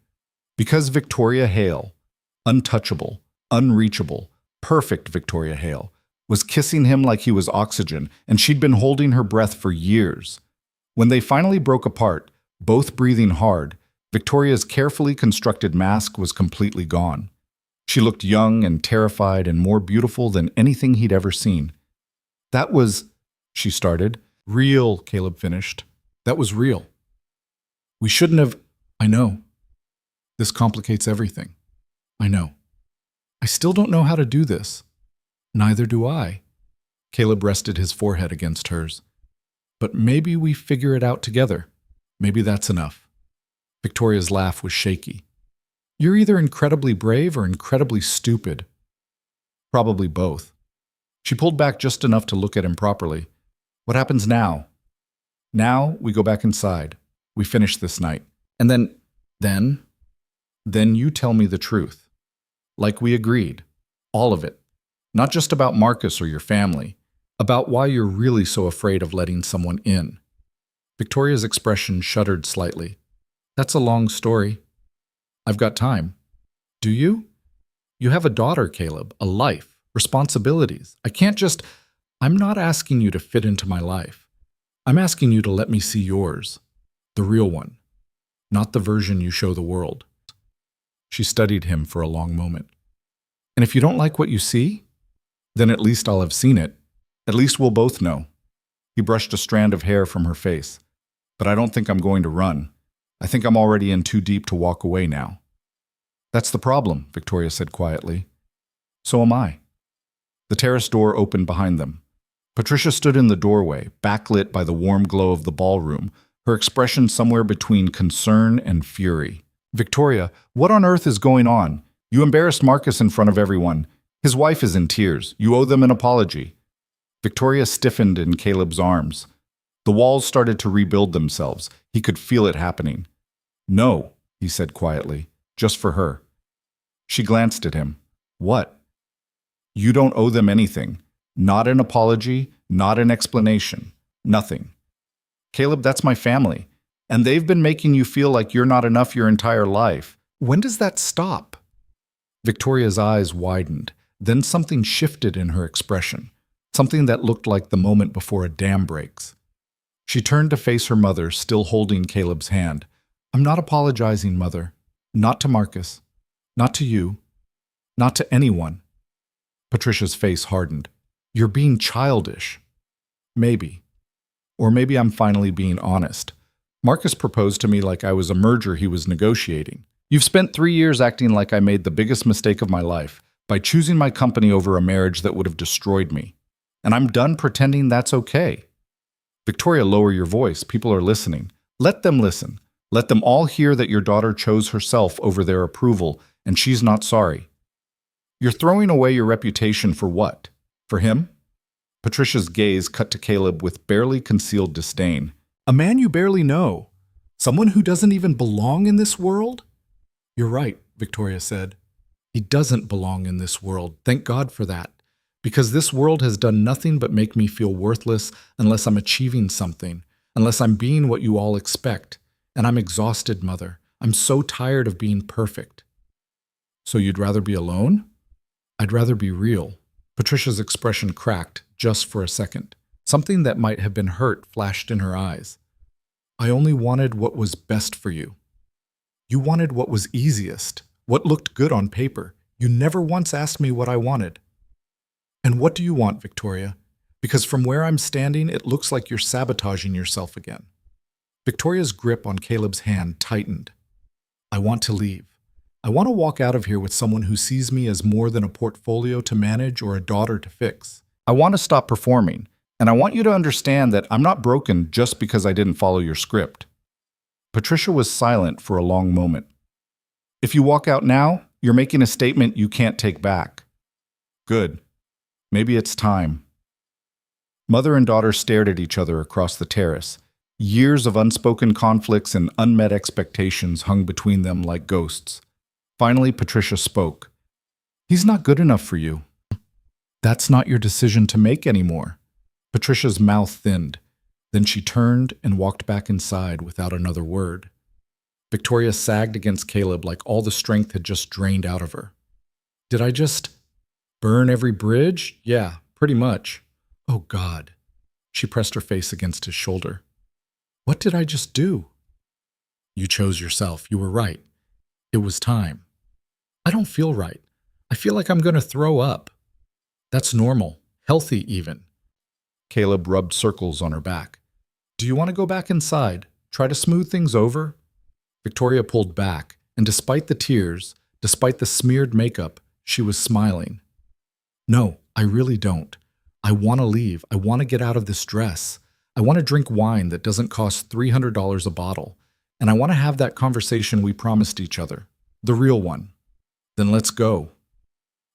Because Victoria Hale, untouchable, unreachable, perfect Victoria Hale, was kissing him like he was oxygen, and she'd been holding her breath for years. When they finally broke apart, both breathing hard, Victoria's carefully constructed mask was completely gone. She looked young and terrified and more beautiful than anything he'd ever seen. That was, she started. Real, Caleb finished. That was real. We shouldn't have... I know. This complicates everything. I know. I still don't know how to do this. Neither do I. Caleb rested his forehead against hers. But maybe we figure it out together. Maybe that's enough. Victoria's laugh was shaky. You're either incredibly brave or incredibly stupid. Probably both. She pulled back just enough to look at him properly. What happens now? Now we go back inside. We finish this night. And then you tell me the truth. Like we agreed. All of it. Not just about Marcus or your family. About why you're really so afraid of letting someone in. Victoria's expression shuddered slightly. That's a long story. I've got time. Do you? You have a daughter, Caleb, a life, responsibilities. I'm not asking you to fit into my life. I'm asking you to let me see yours, the real one, not the version you show the world. She studied him for a long moment. And if you don't like what you see, then at least I'll have seen it. At least we'll both know. He brushed a strand of hair from her face. But I don't think I'm going to run. I think I'm already in too deep to walk away now. That's the problem, Victoria said quietly. So am I. The terrace door opened behind them. Patricia stood in the doorway, backlit by the warm glow of the ballroom, her expression somewhere between concern and fury. Victoria, what on earth is going on? You embarrassed Marcus in front of everyone. His wife is in tears. You owe them an apology. Victoria stiffened in Caleb's arms. The walls started to rebuild themselves. He could feel it happening. No, he said quietly, just for her. She glanced at him. What? You don't owe them anything. Not an apology, not an explanation. Nothing. Caleb, that's my family. And they've been making you feel like you're not enough your entire life. When does that stop? Victoria's eyes widened. Then something shifted in her expression, something that looked like the moment before a dam breaks. She turned to face her mother, still holding Caleb's hand. "I'm not apologizing, Mother. Not to Marcus. Not to you. Not to anyone." Patricia's face hardened. "You're being childish." "Maybe. Or maybe I'm finally being honest. Marcus proposed to me like I was a merger he was negotiating. You've spent 3 years acting like I made the biggest mistake of my life by choosing my company over a marriage that would have destroyed me. And I'm done pretending that's okay." "Victoria, lower your voice. People are listening. Let them listen. Let them all hear that your daughter chose herself over their approval, and she's not sorry. You're throwing away your reputation for what? For him?" Patricia's gaze cut to Caleb with barely concealed disdain. "A man you barely know. Someone who doesn't even belong in this world?" "You're right," Victoria said. "He doesn't belong in this world. Thank God for that. Because this world has done nothing but make me feel worthless unless I'm achieving something, unless I'm being what you all expect. And I'm exhausted, Mother. I'm so tired of being perfect." "So you'd rather be alone?" "I'd rather be real." Patricia's expression cracked just for a second. Something that might have been hurt flashed in her eyes. "I only wanted what was best for you. You wanted what was easiest, what looked good on paper. You never once asked me what I wanted." "And what do you want, Victoria? Because from where I'm standing, it looks like you're sabotaging yourself again." Victoria's grip on Caleb's hand tightened. "I want to leave. I want to walk out of here with someone who sees me as more than a portfolio to manage or a daughter to fix. I want to stop performing, and I want you to understand that I'm not broken just because I didn't follow your script." Patricia was silent for a long moment. "If you walk out now, you're making a statement you can't take back." "Good. Maybe it's time." Mother and daughter stared at each other across the terrace. Years of unspoken conflicts and unmet expectations hung between them like ghosts. Finally, Patricia spoke. "He's not good enough for you." "That's not your decision to make anymore." Patricia's mouth thinned. Then she turned and walked back inside without another word. Victoria sagged against Caleb like all the strength had just drained out of her. "Did I just burn every bridge?" "Yeah, pretty much." "Oh, God." She pressed her face against his shoulder. "What did I just do?" "You chose yourself. You were right. It was time." "I don't feel right. I feel like I'm going to throw up." "That's normal. Healthy, even." Caleb rubbed circles on her back. "Do you want to go back inside? Try to smooth things over?" Victoria pulled back, and despite the tears, despite the smeared makeup, she was smiling. "No, I really don't. I want to leave. I want to get out of this dress. I want to drink wine that doesn't cost $300 a bottle. And I want to have that conversation we promised each other. The real one. Then let's go."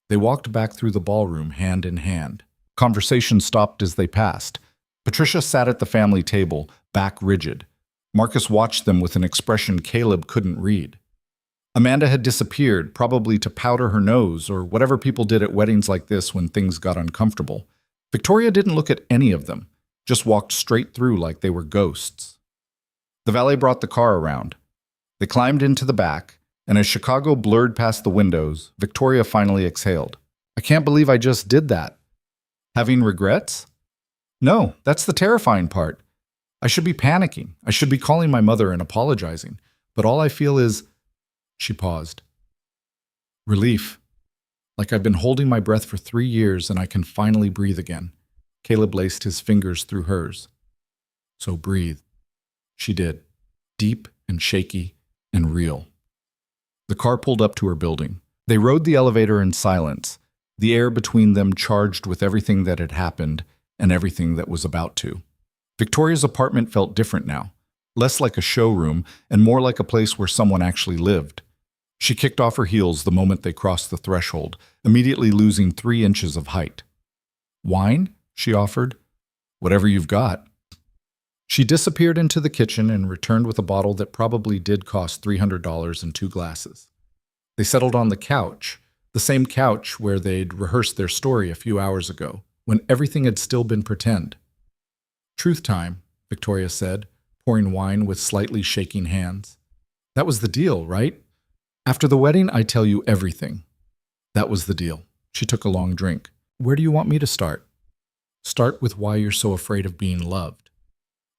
They walked back through the ballroom hand in hand. Conversation stopped as they passed. Patricia sat at the family table, back rigid. Marcus watched them with an expression Caleb couldn't read. Amanda had disappeared, probably to powder her nose or whatever people did at weddings like this when things got uncomfortable. Victoria didn't look at any of them, just walked straight through like they were ghosts. The valet brought the car around. They climbed into the back, and as Chicago blurred past the windows, Victoria finally exhaled. "I can't believe I just did that." "Having regrets?" "No, that's the terrifying part. I should be panicking. I should be calling my mother and apologizing. But all I feel is..." She paused. "Relief. Like I've been holding my breath for 3 years and I can finally breathe again." Caleb laced his fingers through hers. "So breathe." She did. Deep and shaky and real. The car pulled up to her building. They rode the elevator in silence, the air between them charged with everything that had happened and everything that was about to. Victoria's apartment felt different now, less like a showroom and more like a place where someone actually lived. She kicked off her heels the moment they crossed the threshold, immediately losing 3 inches of height. "Wine?" she offered. "Whatever you've got." She disappeared into the kitchen and returned with a bottle that probably did cost $300 and 2 glasses. They settled on the couch, the same couch where they'd rehearsed their story a few hours ago, when everything had still been pretend. "Truth time," Victoria said, pouring wine with slightly shaking hands. "That was the deal, right? After the wedding, I tell you everything." That was the deal. She took a long drink. Where do you want me to start? Start with why you're so afraid of being loved.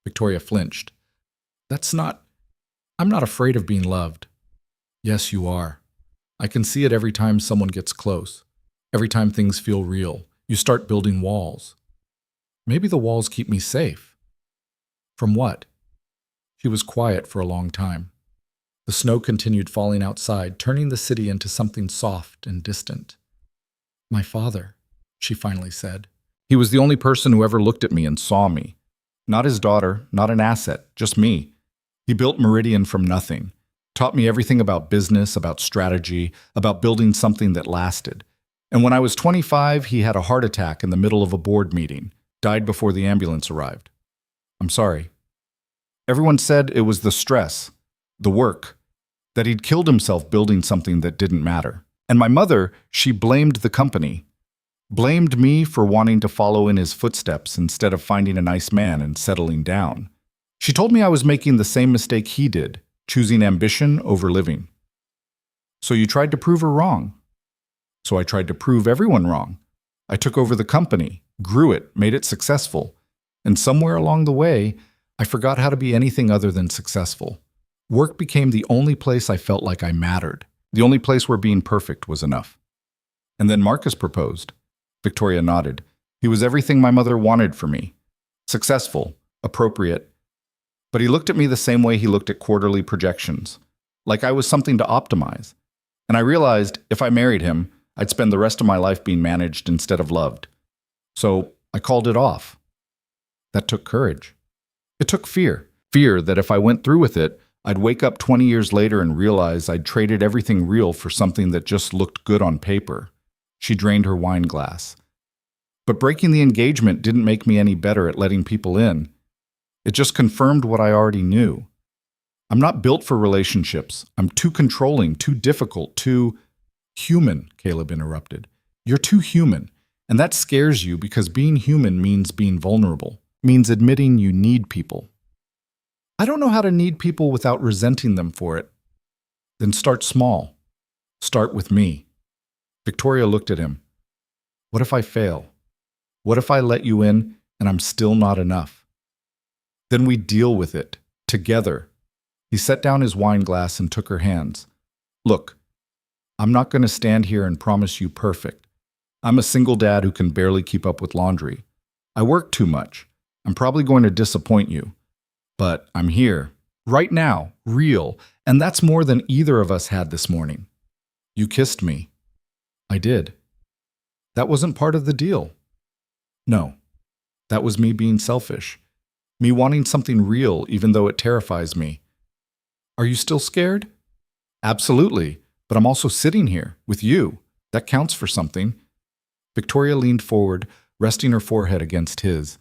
Victoria flinched. I'm not afraid of being loved. Yes, you are. I can see it every time someone gets close. Every time things feel real. You start building walls. Maybe the walls keep me safe. From what? She was quiet for a long time. The snow continued falling outside, turning the city into something soft and distant. My father, she finally said. He was the only person who ever looked at me and saw me. Not his daughter, not an asset, just me. He built Meridian from nothing, taught me everything about business, about strategy, about building something that lasted. And when I was 25, he had a heart attack in the middle of a board meeting, died before the ambulance arrived. I'm sorry. Everyone said it was the stress, the work, that he'd killed himself building something that didn't matter. And my mother, she blamed the company, blamed me for wanting to follow in his footsteps instead of finding a nice man and settling down. She told me I was making the same mistake he did, choosing ambition over living. So you tried to prove her wrong. So I tried to prove everyone wrong. I took over the company, grew it, made it successful. And somewhere along the way, I forgot how to be anything other than successful. Work became the only place I felt like I mattered, the only place where being perfect was enough. And then Marcus proposed. Victoria nodded. He was everything my mother wanted for me. Successful, appropriate. But he looked at me the same way he looked at quarterly projections, like I was something to optimize. And I realized if I married him, I'd spend the rest of my life being managed instead of loved. So I called it off. That took courage. It took fear. Fear that if I went through with it, I'd wake up 20 years later and realize I'd traded everything real for something that just looked good on paper. She drained her wine glass. But breaking the engagement didn't make me any better at letting people in. It just confirmed what I already knew. I'm not built for relationships. I'm too controlling, too difficult, too human, Caleb interrupted. You're too human, and that scares you because being human means being vulnerable, means admitting you need people. I don't know how to need people without resenting them for it. Then start small. Start with me. Victoria looked at him. What if I fail? What if I let you in and I'm still not enough? Then we deal with it, together. He set down his wine glass and took her hands. Look, I'm not going to stand here and promise you perfect. I'm a single dad who can barely keep up with laundry. I work too much. I'm probably going to disappoint you. But I'm here, right now, real, and that's more than either of us had this morning. You kissed me. I did. That wasn't part of the deal. No, that was me being selfish. Me wanting something real even though it terrifies me. Are you still scared? Absolutely, but I'm also sitting here with you. That counts for something. Victoria leaned forward, resting her forehead against his.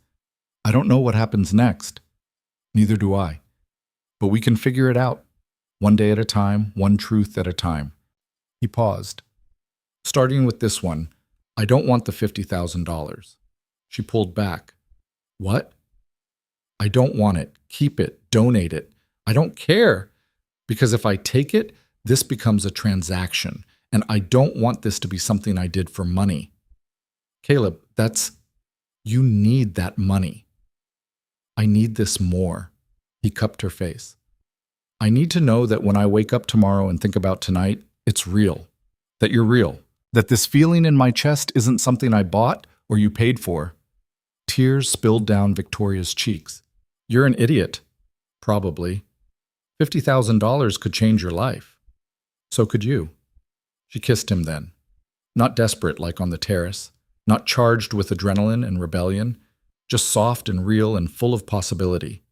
I don't know what happens next. Neither do I. But we can figure it out. One day at a time, one truth at a time. He paused. Starting with this one, I don't want the $50,000. She pulled back. What? I don't want it. Keep it. Donate it. I don't care. Because if I take it, this becomes a transaction. And I don't want this to be something I did for money. Caleb, you need that money. I need this more. He cupped her face. I need to know that when I wake up tomorrow and think about tonight, it's real. That you're real. That this feeling in my chest isn't something I bought or you paid for. Tears spilled down Victoria's cheeks. You're an idiot. Probably. $50,000 could change your life. So could you. She kissed him then. Not desperate like on the terrace. Not charged with adrenaline and rebellion. Just soft and real and full of possibility.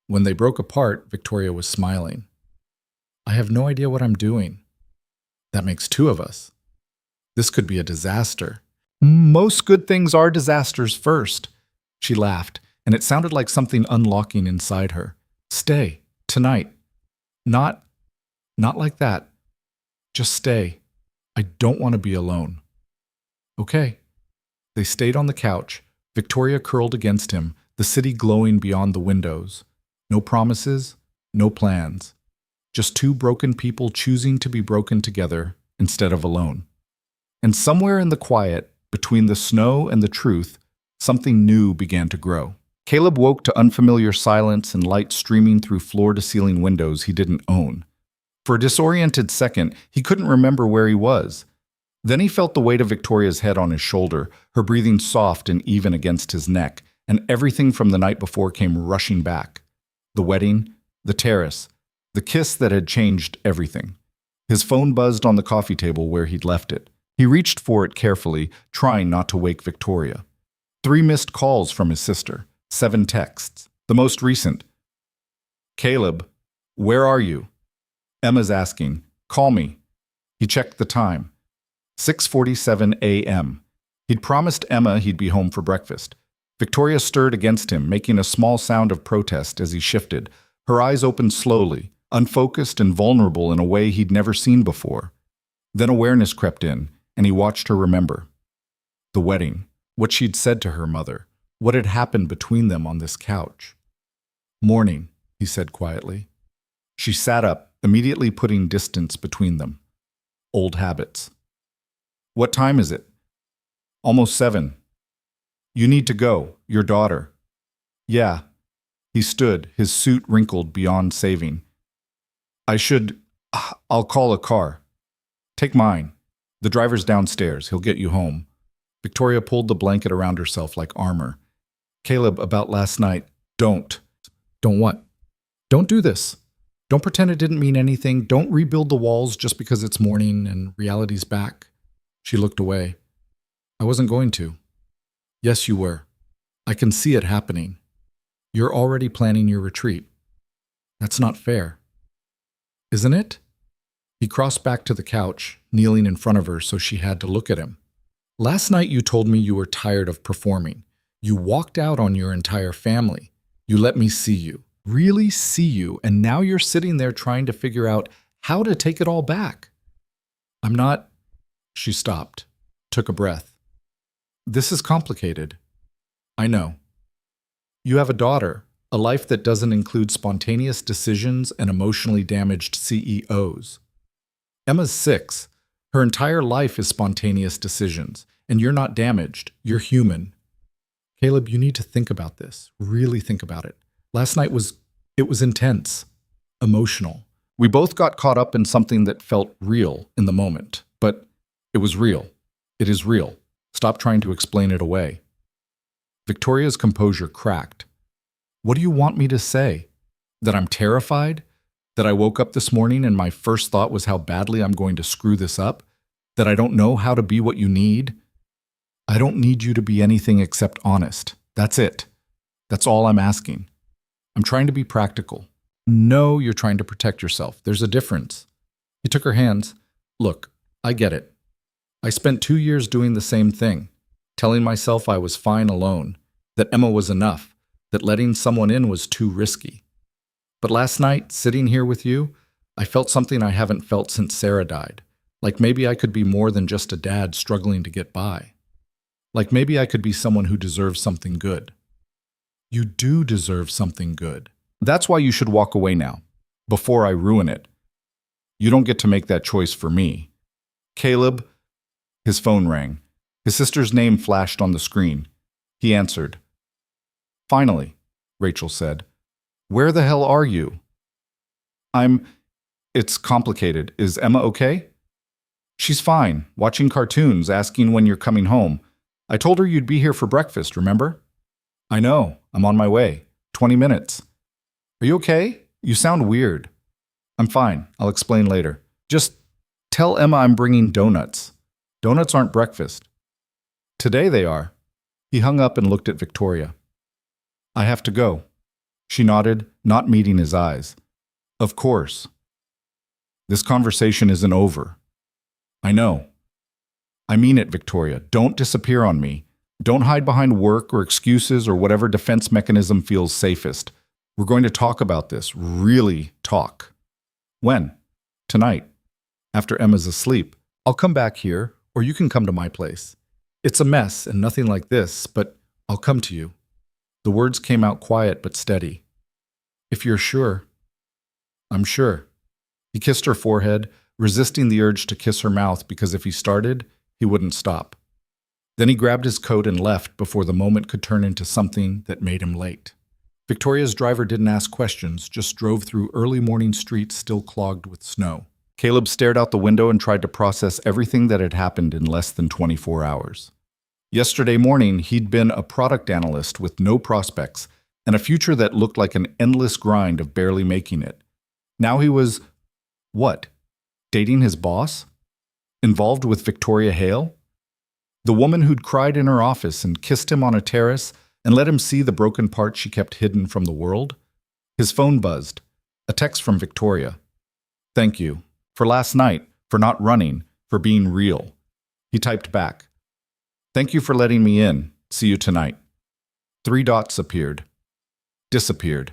When they broke apart, Victoria was smiling. I have no idea what I'm doing. That makes two of us. This could be a disaster. Most good things are disasters first. She laughed, and it sounded like something unlocking inside her. Stay, tonight. Not like that. Just stay. I don't want to be alone. Okay. They stayed on the couch, Victoria curled against him, the city glowing beyond the windows. No promises, no plans. Just two broken people choosing to be broken together instead of alone. And somewhere in the quiet, between the snow and the truth, something new began to grow. Caleb woke to unfamiliar silence and light streaming through floor-to-ceiling windows he didn't own. For a disoriented second, he couldn't remember where he was. Then he felt the weight of Victoria's head on his shoulder, her breathing soft and even against his neck, and everything from the night before came rushing back. The wedding, the terrace, the kiss that had changed everything. His phone buzzed on the coffee table where he'd left it. He reached for it carefully, trying not to wake Victoria. 3 missed calls from his sister, 7 texts. The most recent. "Caleb, where are you?" Emma's asking. "Call me." He checked the time. 6:47 a.m. He'd promised Emma he'd be home for breakfast. Victoria stirred against him, making a small sound of protest as he shifted. Her eyes opened slowly, unfocused and vulnerable in a way he'd never seen before. Then awareness crept in, and he watched her remember. The wedding, what she'd said to her mother, what had happened between them on this couch. "Morning," he said quietly. She sat up, immediately putting distance between them. Old habits. "What time is it?" "Almost 7. "You need to go, your daughter." "Yeah." He stood, his suit wrinkled beyond saving. I'll call a car." "Take mine. The driver's downstairs. He'll get you home." Victoria pulled the blanket around herself like armor. "Caleb, about last night, don't." "Don't what?" "Don't do this. Don't pretend it didn't mean anything. Don't rebuild the walls just because it's morning and reality's back." She looked away. "I wasn't going to." "Yes, you were. I can see it happening. You're already planning your retreat. That's not fair." "Isn't it?" He crossed back to the couch, kneeling in front of her so she had to look at him. "Last night you told me you were tired of performing. You walked out on your entire family. You let me see you, really see you, and now you're sitting there trying to figure out how to take it all back." "I'm not..." She stopped, took a breath. "This is complicated." "I know. You have a daughter, a life that doesn't include spontaneous decisions and emotionally damaged CEOs. Emma's 6. Her entire life is spontaneous decisions, and you're not damaged. You're human. Caleb, you need to think about this. Really think about it. Last night was intense, emotional. We both got caught up in something that felt real in the moment, but it was real. It is real. Stop trying to explain it away." Victoria's composure cracked. "What do you want me to say? That I'm terrified? That I woke up this morning and my first thought was how badly I'm going to screw this up? That I don't know how to be what you need? I don't need you to be anything except honest. That's it. That's all I'm asking. I'm trying to be practical." "No, you're trying to protect yourself. There's a difference." He took her hands. "Look, I get it. I spent 2 years doing the same thing, telling myself I was fine alone, that Emma was enough, that letting someone in was too risky. But last night, sitting here with you, I felt something I haven't felt since Sarah died. Like maybe I could be more than just a dad struggling to get by. Like maybe I could be someone who deserves something good." "You do deserve something good. That's why you should walk away now, before I ruin it. You don't get to make that choice for me." "Caleb..." His phone rang. His sister's name flashed on the screen. He answered. "Finally," Rachel said. "Where the hell are you?" It's complicated. Is Emma okay?" "She's fine, watching cartoons, asking when you're coming home. I told her you'd be here for breakfast, remember?" "I know. I'm on my way. 20 minutes. Are you okay? You sound weird." "I'm fine. I'll explain later. Just tell Emma I'm bringing donuts. Donuts aren't breakfast." "Today they are." He hung up and looked at Victoria. "I have to go." She nodded, not meeting his eyes. "Of course. This conversation isn't over." "I know." "I mean it, Victoria. Don't disappear on me. Don't hide behind work or excuses or whatever defense mechanism feels safest. We're going to talk about this. Really talk." "When?" "Tonight. After Emma's asleep. I'll come back here, or you can come to my place. It's a mess and nothing like this, but I'll come to you." The words came out quiet but steady. "If you're sure." "I'm sure." He kissed her forehead, resisting the urge to kiss her mouth because if he started, He wouldn't stop. Then he grabbed his coat and left before the moment could turn into something that made him late. Victoria's driver didn't ask questions, just drove through early morning streets still clogged with snow. Caleb stared out the window and tried to process everything that had happened in less than 24 hours. Yesterday morning, he'd been a product analyst with no prospects and a future that looked like an endless grind of barely making it. Now he was, what? Dating his boss? Involved with Victoria Hale? The woman who'd cried in her office and kissed him on a terrace and let him see the broken parts she kept hidden from the world? His phone buzzed. A text from Victoria. Thank you. For last night, for not running, for being real. He typed back. Thank you for letting me in. See you tonight. 3 dots appeared. Disappeared.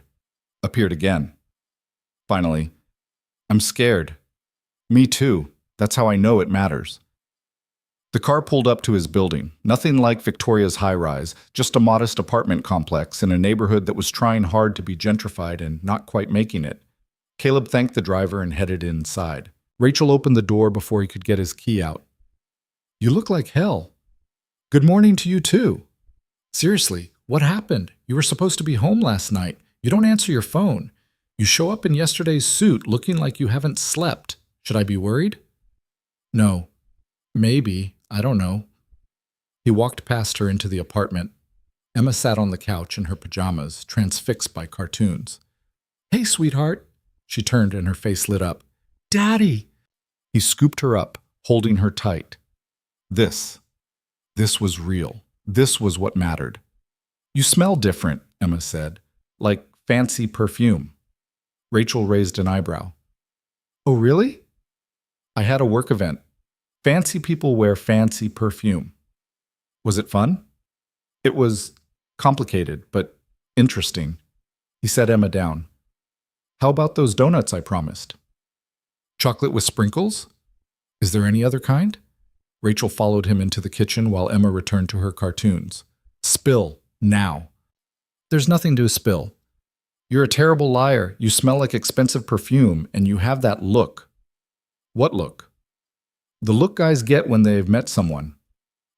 Appeared again. Finally, I'm scared. Me too. That's how I know it matters. The car pulled up to his building. Nothing like Victoria's high-rise, just a modest apartment complex in a neighborhood that was trying hard to be gentrified and not quite making it. Caleb thanked the driver and headed inside. Rachel opened the door before he could get his key out. You look like hell. Good morning to you too. Seriously, what happened? You were supposed to be home last night. You don't answer your phone. You show up in yesterday's suit looking like you haven't slept. Should I be worried? No. Maybe. I don't know. He walked past her into the apartment. Emma sat on the couch in her pajamas, transfixed by cartoons. Hey, sweetheart. She turned and her face lit up. Daddy! He scooped her up, holding her tight. This was real. This was what mattered. You smell different, Emma said, like fancy perfume. Rachel raised an eyebrow. Oh, really? I had a work event. Fancy people wear fancy perfume. Was it fun? It was complicated, but interesting. He set Emma down. How about those donuts I promised? Chocolate with sprinkles? Is there any other kind? Rachel followed him into the kitchen while Emma returned to her cartoons. Spill, now. There's nothing to spill. You're a terrible liar. You smell like expensive perfume, and you have that look. What look? The look guys get when they've met someone.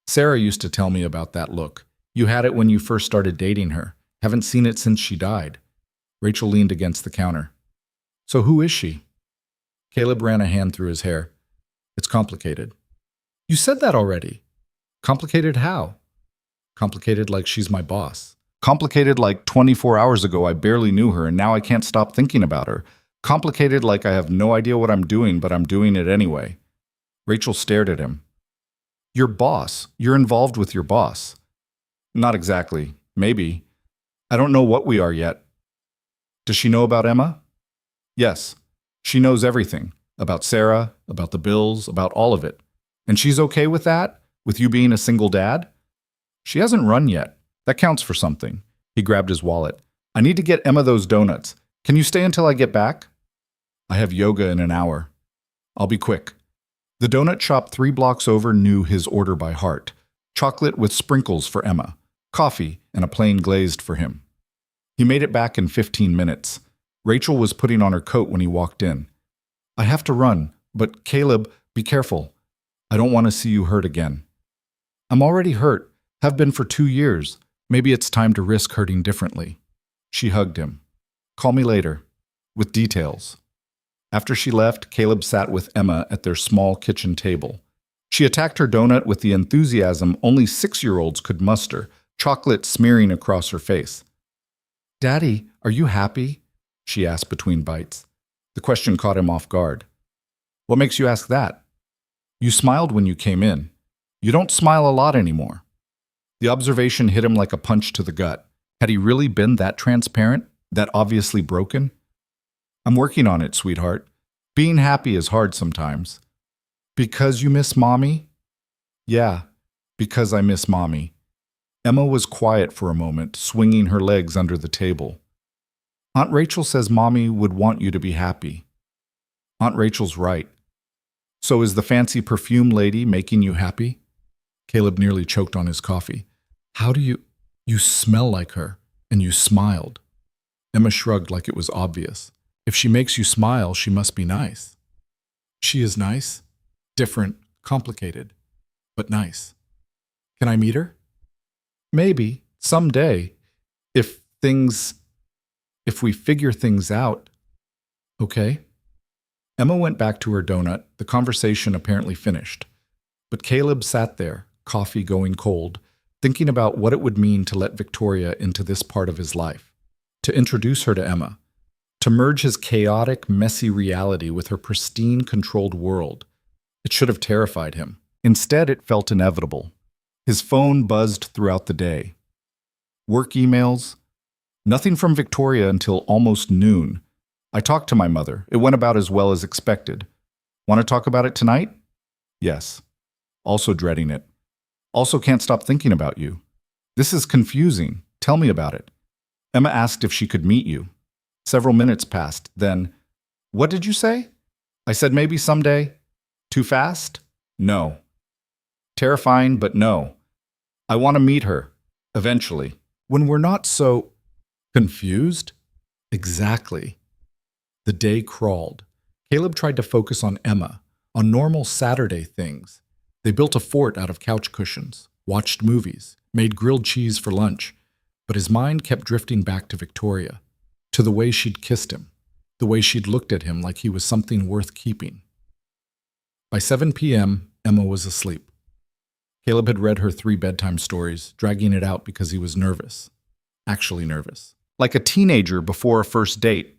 Sarah used to tell me about that look. You had it when you first started dating her. Haven't seen it since she died. Rachel leaned against the counter. So who is she? Caleb ran a hand through his hair. It's complicated. You said that already. Complicated how? Complicated like she's my boss. Complicated like 24 hours ago I barely knew her and now I can't stop thinking about her. Complicated like I have no idea what I'm doing, but I'm doing it anyway. Rachel stared at him. Your boss. You're involved with your boss. Not exactly. Maybe. I don't know what we are yet. Does she know about Emma? Yes. She knows everything. About Sarah, about the bills, about all of it. And she's okay with that? With you being a single dad? She hasn't run yet. That counts for something. He grabbed his wallet. I need to get Emma those donuts. Can you stay until I get back? I have yoga in an hour. I'll be quick. The donut shop 3 blocks over knew his order by heart. Chocolate with sprinkles for Emma. Coffee and a plain glazed for him. He made it back in 15 minutes. Rachel was putting on her coat when he walked in. I have to run, but Caleb, be careful. I don't want to see you hurt again. I'm already hurt. Have been for 2 years. Maybe it's time to risk hurting differently. She hugged him. Call me later. With details. After she left, Caleb sat with Emma at their small kitchen table. She attacked her donut with the enthusiasm only 6-year-olds could muster, chocolate smearing across her face. Daddy, are you happy? She asked between bites. The question caught him off guard. What makes you ask that? You smiled when you came in. You don't smile a lot anymore. The observation hit him like a punch to the gut. Had he really been that transparent? That obviously broken? I'm working on it, sweetheart. Being happy is hard sometimes. Because you miss Mommy? Yeah, because I miss Mommy. Emma was quiet for a moment, swinging her legs under the table. Aunt Rachel says Mommy would want you to be happy. Aunt Rachel's right. So is the fancy perfume lady making you happy? Caleb nearly choked on his coffee. How do you... You smell like her, and you smiled. Emma shrugged like it was obvious. If she makes you smile, she must be nice. She is nice, different, complicated. but nice. Can I meet her? Maybe, someday, if we figure things out. Okay? Emma went back to her donut, the conversation apparently finished. But Caleb sat there, coffee going cold, thinking about what it would mean to let Victoria into this part of his life, to introduce her to Emma, to merge his chaotic, messy reality with her pristine, controlled world. It should have terrified him. Instead, it felt inevitable. His phone buzzed throughout the day. Work emails. Nothing from Victoria until almost noon. I talked to my mother. It went about as well as expected. Want to talk about it tonight? Yes. Also dreading it. Also can't stop thinking about you. This is confusing. Tell me about it. Emma asked if she could meet you. Several minutes passed. Then, what did you say? I said maybe someday. Too fast? No. Terrifying, but no. I want to meet her. Eventually. When we're not so confused? Exactly. The day crawled. Caleb tried to focus on Emma, on normal Saturday things. They built a fort out of couch cushions, watched movies, made grilled cheese for lunch, but his mind kept drifting back to Victoria, to the way she'd kissed him, the way she'd looked at him like he was something worth keeping. By 7 p.m., Emma was asleep. Caleb had read her 3 bedtime stories, dragging it out because he was nervous. Actually nervous. Like a teenager before a first date.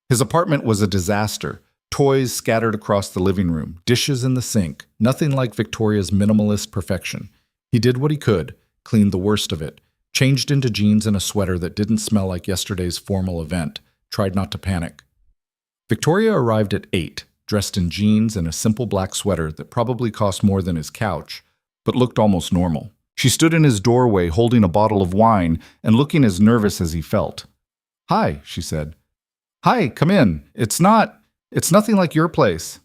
His apartment was a disaster. Toys scattered across the living room, dishes in the sink, nothing like Victoria's minimalist perfection. He did what he could, cleaned the worst of it, changed into jeans and a sweater that didn't smell like yesterday's formal event, tried not to panic. Victoria arrived at 8, dressed in jeans and a simple black sweater that probably cost more than his couch, but looked almost normal. She stood in his doorway holding a bottle of wine and looking as nervous as he felt. "Hi," she said. "Hi, come in. It's nothing like your place."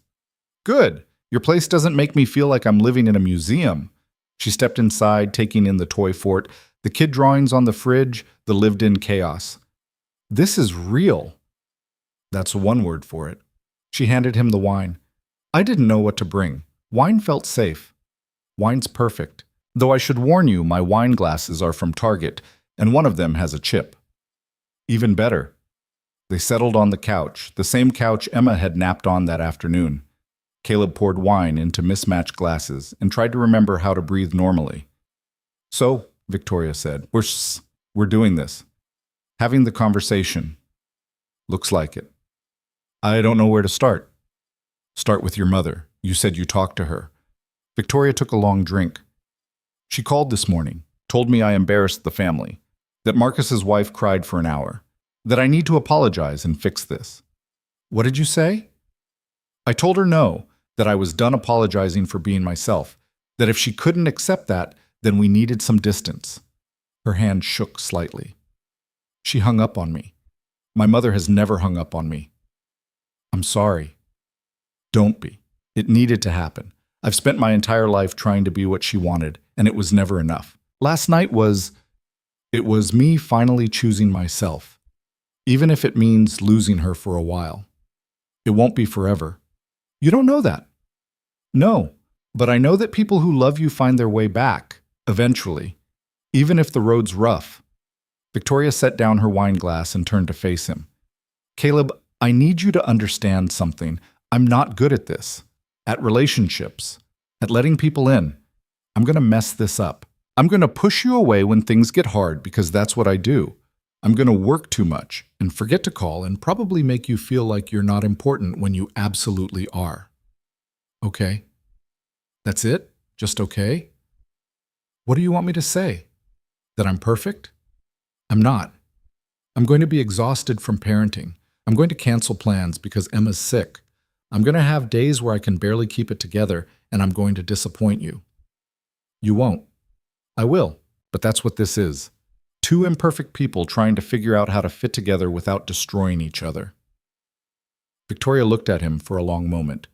"Good. Your place doesn't make me feel like I'm living in a museum." She stepped inside, taking in the toy fort, the kid drawings on the fridge, the lived-in chaos. "This is real." That's one word for it. She handed him the wine. I didn't know what to bring. Wine felt safe. Wine's perfect. Though I should warn you, my wine glasses are from Target, and one of them has a chip. Even better. They settled on the couch, the same couch Emma had napped on that afternoon. Caleb poured wine into mismatched glasses and tried to remember how to breathe normally. "So," Victoria said, we're doing this. Having the conversation. Looks like it. I don't know where to start." "Start with your mother. You said you talked to her." Victoria took a long drink. "She called this morning, told me I embarrassed the family, that Marcus's wife cried for an hour, that I need to apologize and fix this." "What did you say?" "I told her no, that I was done apologizing for being myself, that if she couldn't accept that, then we needed some distance." Her hand shook slightly. "She hung up on me. My mother has never hung up on me." "I'm sorry." "Don't be. It needed to happen. I've spent my entire life trying to be what she wanted, and it was never enough. Last night it was me finally choosing myself, even if it means losing her for a while. It won't be forever." "You don't know that." "No, but I know that people who love you find their way back, eventually, even if the road's rough." Victoria set down her wine glass and turned to face him. "Caleb, I need you to understand something. I'm not good at this. At relationships. At letting people in. I'm going to mess this up. I'm going to push you away when things get hard because that's what I do. I'm going to work too much and forget to call and probably make you feel like you're not important when you absolutely are." "Okay. That's it? Just okay?" "What do you want me to say? That I'm perfect? I'm not. I'm going to be exhausted from parenting. I'm going to cancel plans because Emma's sick. I'm going to have days where I can barely keep it together, and I'm going to disappoint you." "You won't." "I will, but that's what this is. 2 imperfect people trying to figure out how to fit together without destroying each other." Victoria looked at him for a long moment.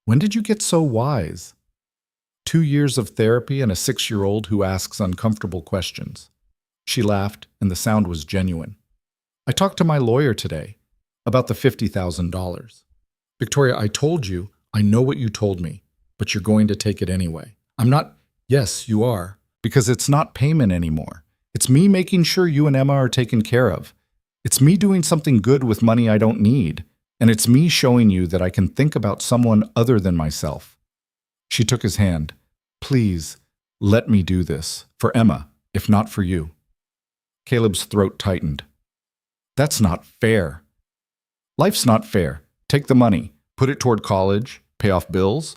"When did you get so wise?" 2 years of therapy and a 6-year-old who asks uncomfortable questions. She laughed, and the sound was genuine. "I talked to my lawyer today about the $50,000. Victoria, I told you, I know what you told me, but you're going to take it anyway. I'm not. Yes, you are. Because it's not payment anymore. It's me making sure you and Emma are taken care of. It's me doing something good with money I don't need. And it's me showing you that I can think about someone other than myself. She took his hand. Please, let me do this. For Emma, if not for you. Caleb's throat tightened. That's not fair. Life's not fair. Take the money. Put it toward college. Pay off bills.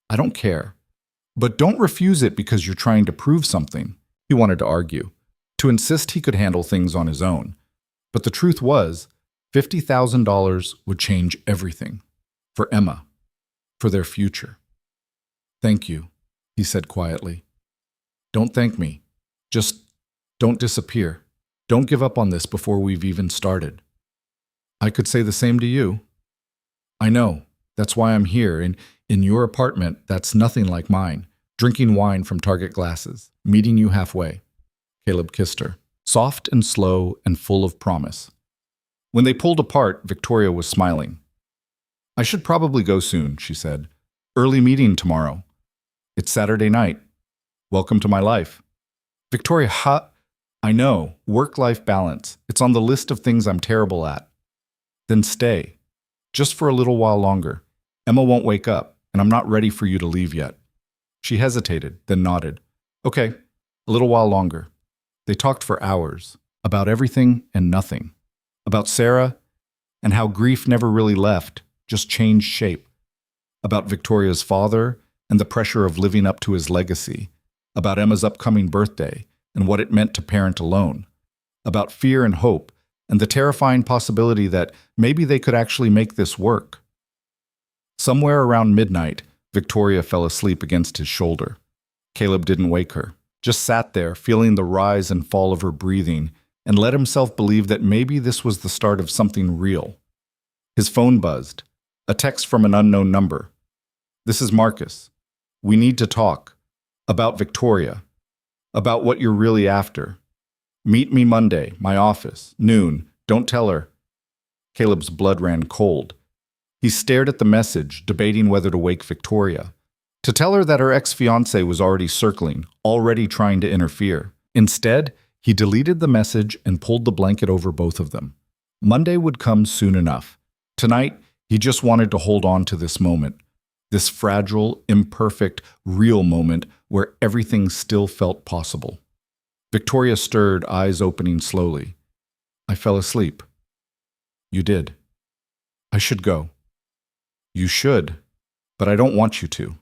I don't care. But don't refuse it because you're trying to prove something. He wanted to argue, to insist he could handle things on his own. But the truth was, $50,000 would change everything. For Emma. For their future. Thank you, he said quietly. Don't thank me. Just don't disappear. Don't give up on this before we've even started. I could say the same to you. I know. That's why I'm here. In your apartment, that's nothing like mine. Drinking wine from Target glasses. Meeting you halfway. Caleb kissed her. Soft and slow and full of promise. When they pulled apart, Victoria was smiling. I should probably go soon, she said. Early meeting tomorrow. It's Saturday night. Welcome to my life. Victoria, I know. Work-life balance. It's on the list of things I'm terrible at. Then stay. Just for a little while longer. Emma won't wake up, and I'm not ready for you to leave yet. She hesitated, then nodded. Okay, a little while longer. They talked for hours, about everything and nothing. About Sarah, and how grief never really left, just changed shape. About Victoria's father, and the pressure of living up to his legacy. About Emma's upcoming birthday, and what it meant to parent alone. About fear and hope, and the terrifying possibility that maybe they could actually make this work. Somewhere around midnight, Victoria fell asleep against his shoulder. Caleb didn't wake her, just sat there, feeling the rise and fall of her breathing, and let himself believe that maybe this was the start of something real. His phone buzzed, a text from an unknown number. This is Marcus. We need to talk. About Victoria. About what you're really after. Meet me Monday, my office, noon. Don't tell her. Caleb's blood ran cold. He stared at the message, debating whether to wake Victoria. To tell her that her ex-fiancé was already circling, already trying to interfere. Instead, he deleted the message and pulled the blanket over both of them. Monday would come soon enough. Tonight, he just wanted to hold on to this moment. This fragile, imperfect, real moment where everything still felt possible. Victoria stirred, eyes opening slowly. I fell asleep. You did. I should go. You should, but I don't want you to.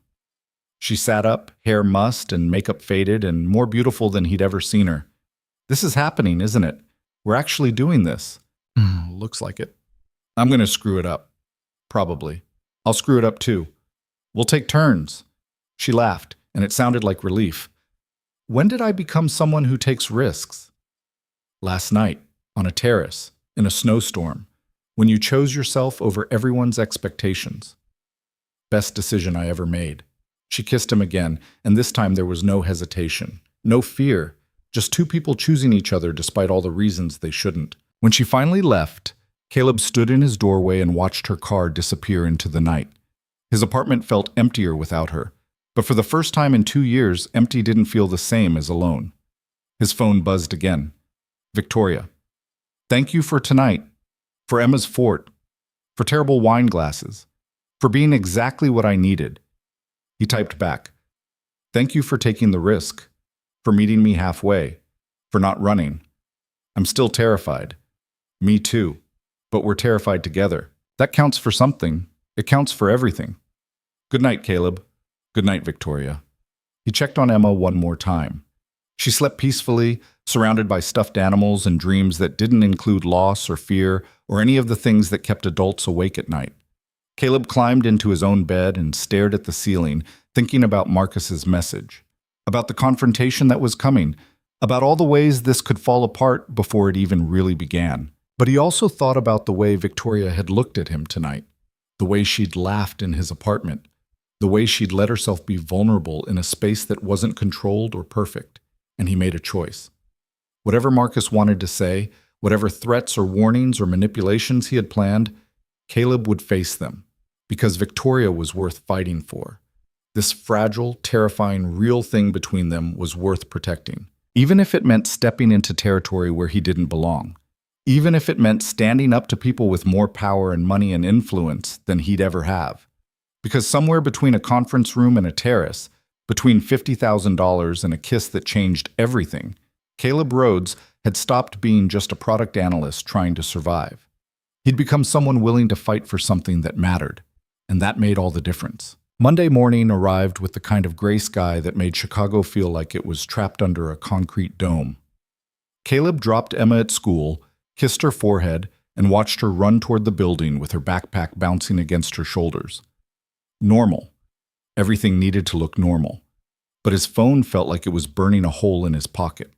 She sat up, hair mussed and makeup faded and more beautiful than he'd ever seen her. This is happening, isn't it? We're actually doing this. Looks like it. I'm going to screw it up. Probably. I'll screw it up too. We'll take turns. She laughed, and it sounded like relief. When did I become someone who takes risks? Last night, on a terrace, in a snowstorm, when you chose yourself over everyone's expectations. Best decision I ever made. She kissed him again, and this time there was no hesitation, no fear, just two people choosing each other despite all the reasons they shouldn't. When she finally left, Caleb stood in his doorway and watched her car disappear into the night. His apartment felt emptier without her, but for the first time in 2 years, empty didn't feel the same as alone. His phone buzzed again. Victoria. Thank you for tonight, for Emma's fort, for terrible wine glasses, for being exactly what I needed. He typed back. Thank you for taking the risk, for meeting me halfway, for not running. I'm still terrified. Me too, but we're terrified together. That counts for something. It counts for everything. Good night, Caleb. Good night, Victoria. He checked on Emma one more time. She slept peacefully, surrounded by stuffed animals and dreams that didn't include loss or fear or any of the things that kept adults awake at night. Caleb climbed into his own bed and stared at the ceiling, thinking about Marcus's message, about the confrontation that was coming, about all the ways this could fall apart before it even really began. But he also thought about the way Victoria had looked at him tonight. The way she'd laughed in his apartment, the way she'd let herself be vulnerable in a space that wasn't controlled or perfect, and he made a choice. Whatever Marcus wanted to say, whatever threats or warnings or manipulations he had planned, Caleb would face them, because Victoria was worth fighting for. This fragile, terrifying, real thing between them was worth protecting, even if it meant stepping into territory where he didn't belong, even if it meant standing up to people with more power and money and influence than he'd ever have. Because somewhere between a conference room and a terrace, between $50,000 and a kiss that changed everything, Caleb Rhodes had stopped being just a product analyst trying to survive. He'd become someone willing to fight for something that mattered, and that made all the difference. Monday morning arrived with the kind of gray sky that made Chicago feel like it was trapped under a concrete dome. Caleb dropped Emma at school, kissed her forehead, and watched her run toward the building with her backpack bouncing against her shoulders. Normal. Everything needed to look normal. But his phone felt like it was burning a hole in his pocket.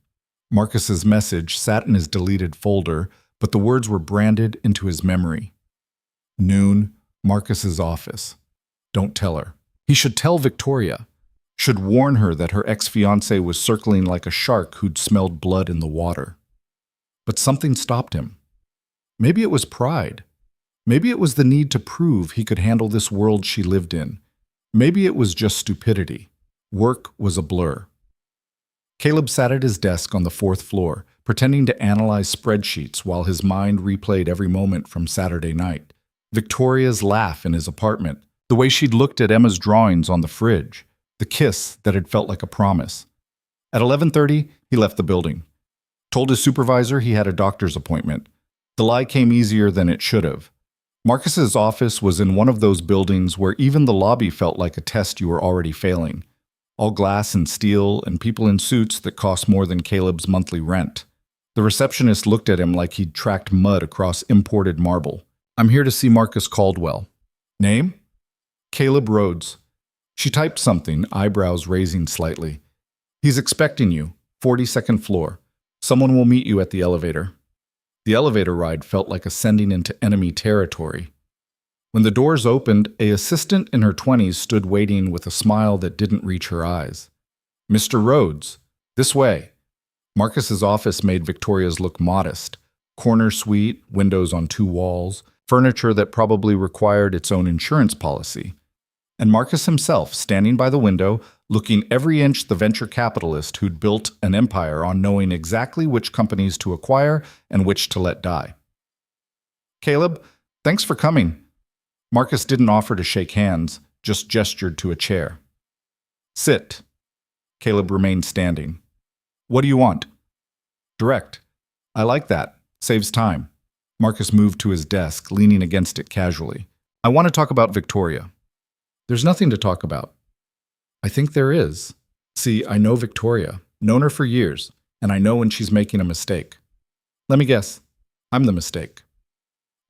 Marcus's message sat in his deleted folder, but the words were branded into his memory. Noon, Marcus's office. Don't tell her. He should tell Victoria. Should warn her that her ex-fiancé was circling like a shark who'd smelled blood in the water. But something stopped him. Maybe it was pride. Maybe it was the need to prove he could handle this world she lived in. Maybe it was just stupidity. Work was a blur. Caleb sat at his desk on the 4th floor, pretending to analyze spreadsheets while his mind replayed every moment from Saturday night. Victoria's laugh in his apartment, the way she'd looked at Emma's drawings on the fridge, the kiss that had felt like a promise. At 11:30, he left the building. Told his supervisor he had a doctor's appointment. The lie came easier than it should have. Marcus's office was in one of those buildings where even the lobby felt like a test you were already failing. All glass and steel and people in suits that cost more than Caleb's monthly rent. The receptionist looked at him like he'd tracked mud across imported marble. I'm here to see Marcus Caldwell. Name? Caleb Rhodes. She typed something, eyebrows raising slightly. He's expecting you, 42nd floor. Someone will meet you at the elevator. The elevator ride felt like ascending into enemy territory. When the doors opened, an assistant in her 20s stood waiting with a smile that didn't reach her eyes. Mr. Rhodes, this way. Marcus's office made Victoria's look modest. Corner suite, windows on 2 walls, furniture that probably required its own insurance policy. And Marcus himself, standing by the window, looking every inch the venture capitalist who'd built an empire on knowing exactly which companies to acquire and which to let die. Caleb, thanks for coming. Marcus didn't offer to shake hands, just gestured to a chair. Sit. Caleb remained standing. What do you want? Direct. I like that. Saves time. Marcus moved to his desk, leaning against it casually. I want to talk about Victoria. There's nothing to talk about. I think there is. See, I know Victoria, known her for years, and I know when she's making a mistake. Let me guess. I'm the mistake.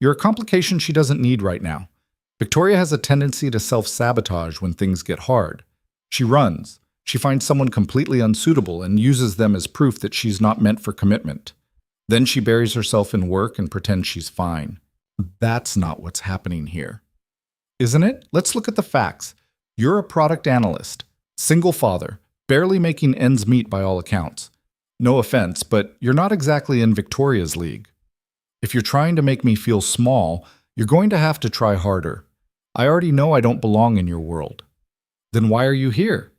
You're a complication she doesn't need right now. Victoria has a tendency to self-sabotage when things get hard. She runs. She finds someone completely unsuitable and uses them as proof that she's not meant for commitment. Then she buries herself in work and pretends she's fine. That's not what's happening here. Isn't it? Let's look at the facts. You're a product analyst, single father, barely making ends meet by all accounts. No offense, but you're not exactly in Victoria's league. If you're trying to make me feel small, you're going to have to try harder. I already know I don't belong in your world. Then why are you here?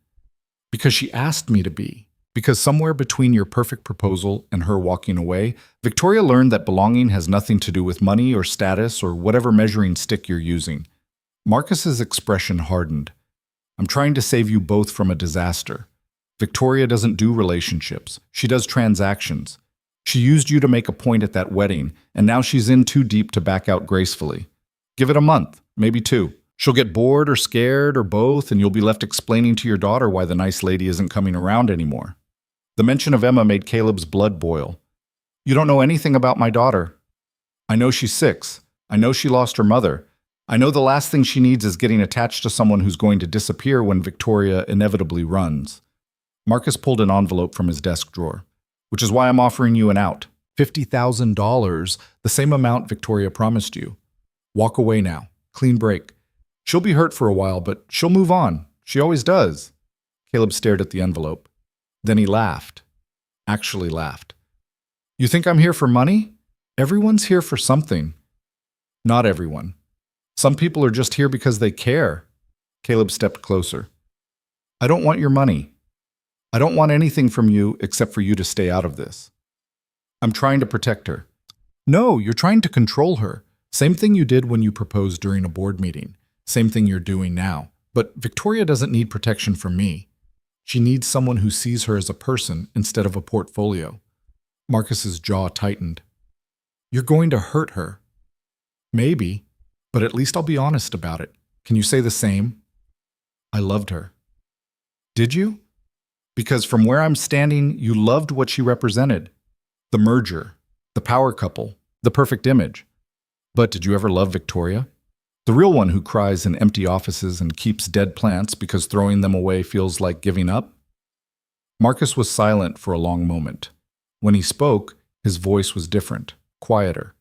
Because she asked me to be. Because somewhere between your perfect proposal and her walking away, Victoria learned that belonging has nothing to do with money or status or whatever measuring stick you're using. Marcus's expression hardened. I'm trying to save you both from a disaster. Victoria doesn't do relationships. She does transactions. She used you to make a point at that wedding, and now she's in too deep to back out gracefully. Give it a month, maybe 2. She'll get bored or scared or both, and you'll be left explaining to your daughter why the nice lady isn't coming around anymore. The mention of Emma made Caleb's blood boil. You don't know anything about my daughter. I know she's 6. I know she lost her mother. I know the last thing she needs is getting attached to someone who's going to disappear when Victoria inevitably runs. Marcus pulled an envelope from his desk drawer. Which is why I'm offering you an out. $50,000, the same amount Victoria promised you. Walk away now. Clean break. She'll be hurt for a while, but she'll move on. She always does. Caleb stared at the envelope. Then he laughed. Actually laughed. You think I'm here for money? Everyone's here for something. Not everyone. Some people are just here because they care. Caleb stepped closer. I don't want your money. I don't want anything from you except for you to stay out of this. I'm trying to protect her. No, you're trying to control her. Same thing you did when you proposed during a board meeting. Same thing you're doing now. But Victoria doesn't need protection from me. She needs someone who sees her as a person instead of a portfolio. Marcus's jaw tightened. You're going to hurt her. Maybe, but at least I'll be honest about it. Can you say the same? I loved her. Did you? Because from where I'm standing, you loved what she represented. The merger, the power couple, the perfect image. But did you ever love Victoria? The real one who cries in empty offices and keeps dead plants because throwing them away feels like giving up? Marcus was silent for a long moment. When he spoke, his voice was different, quieter.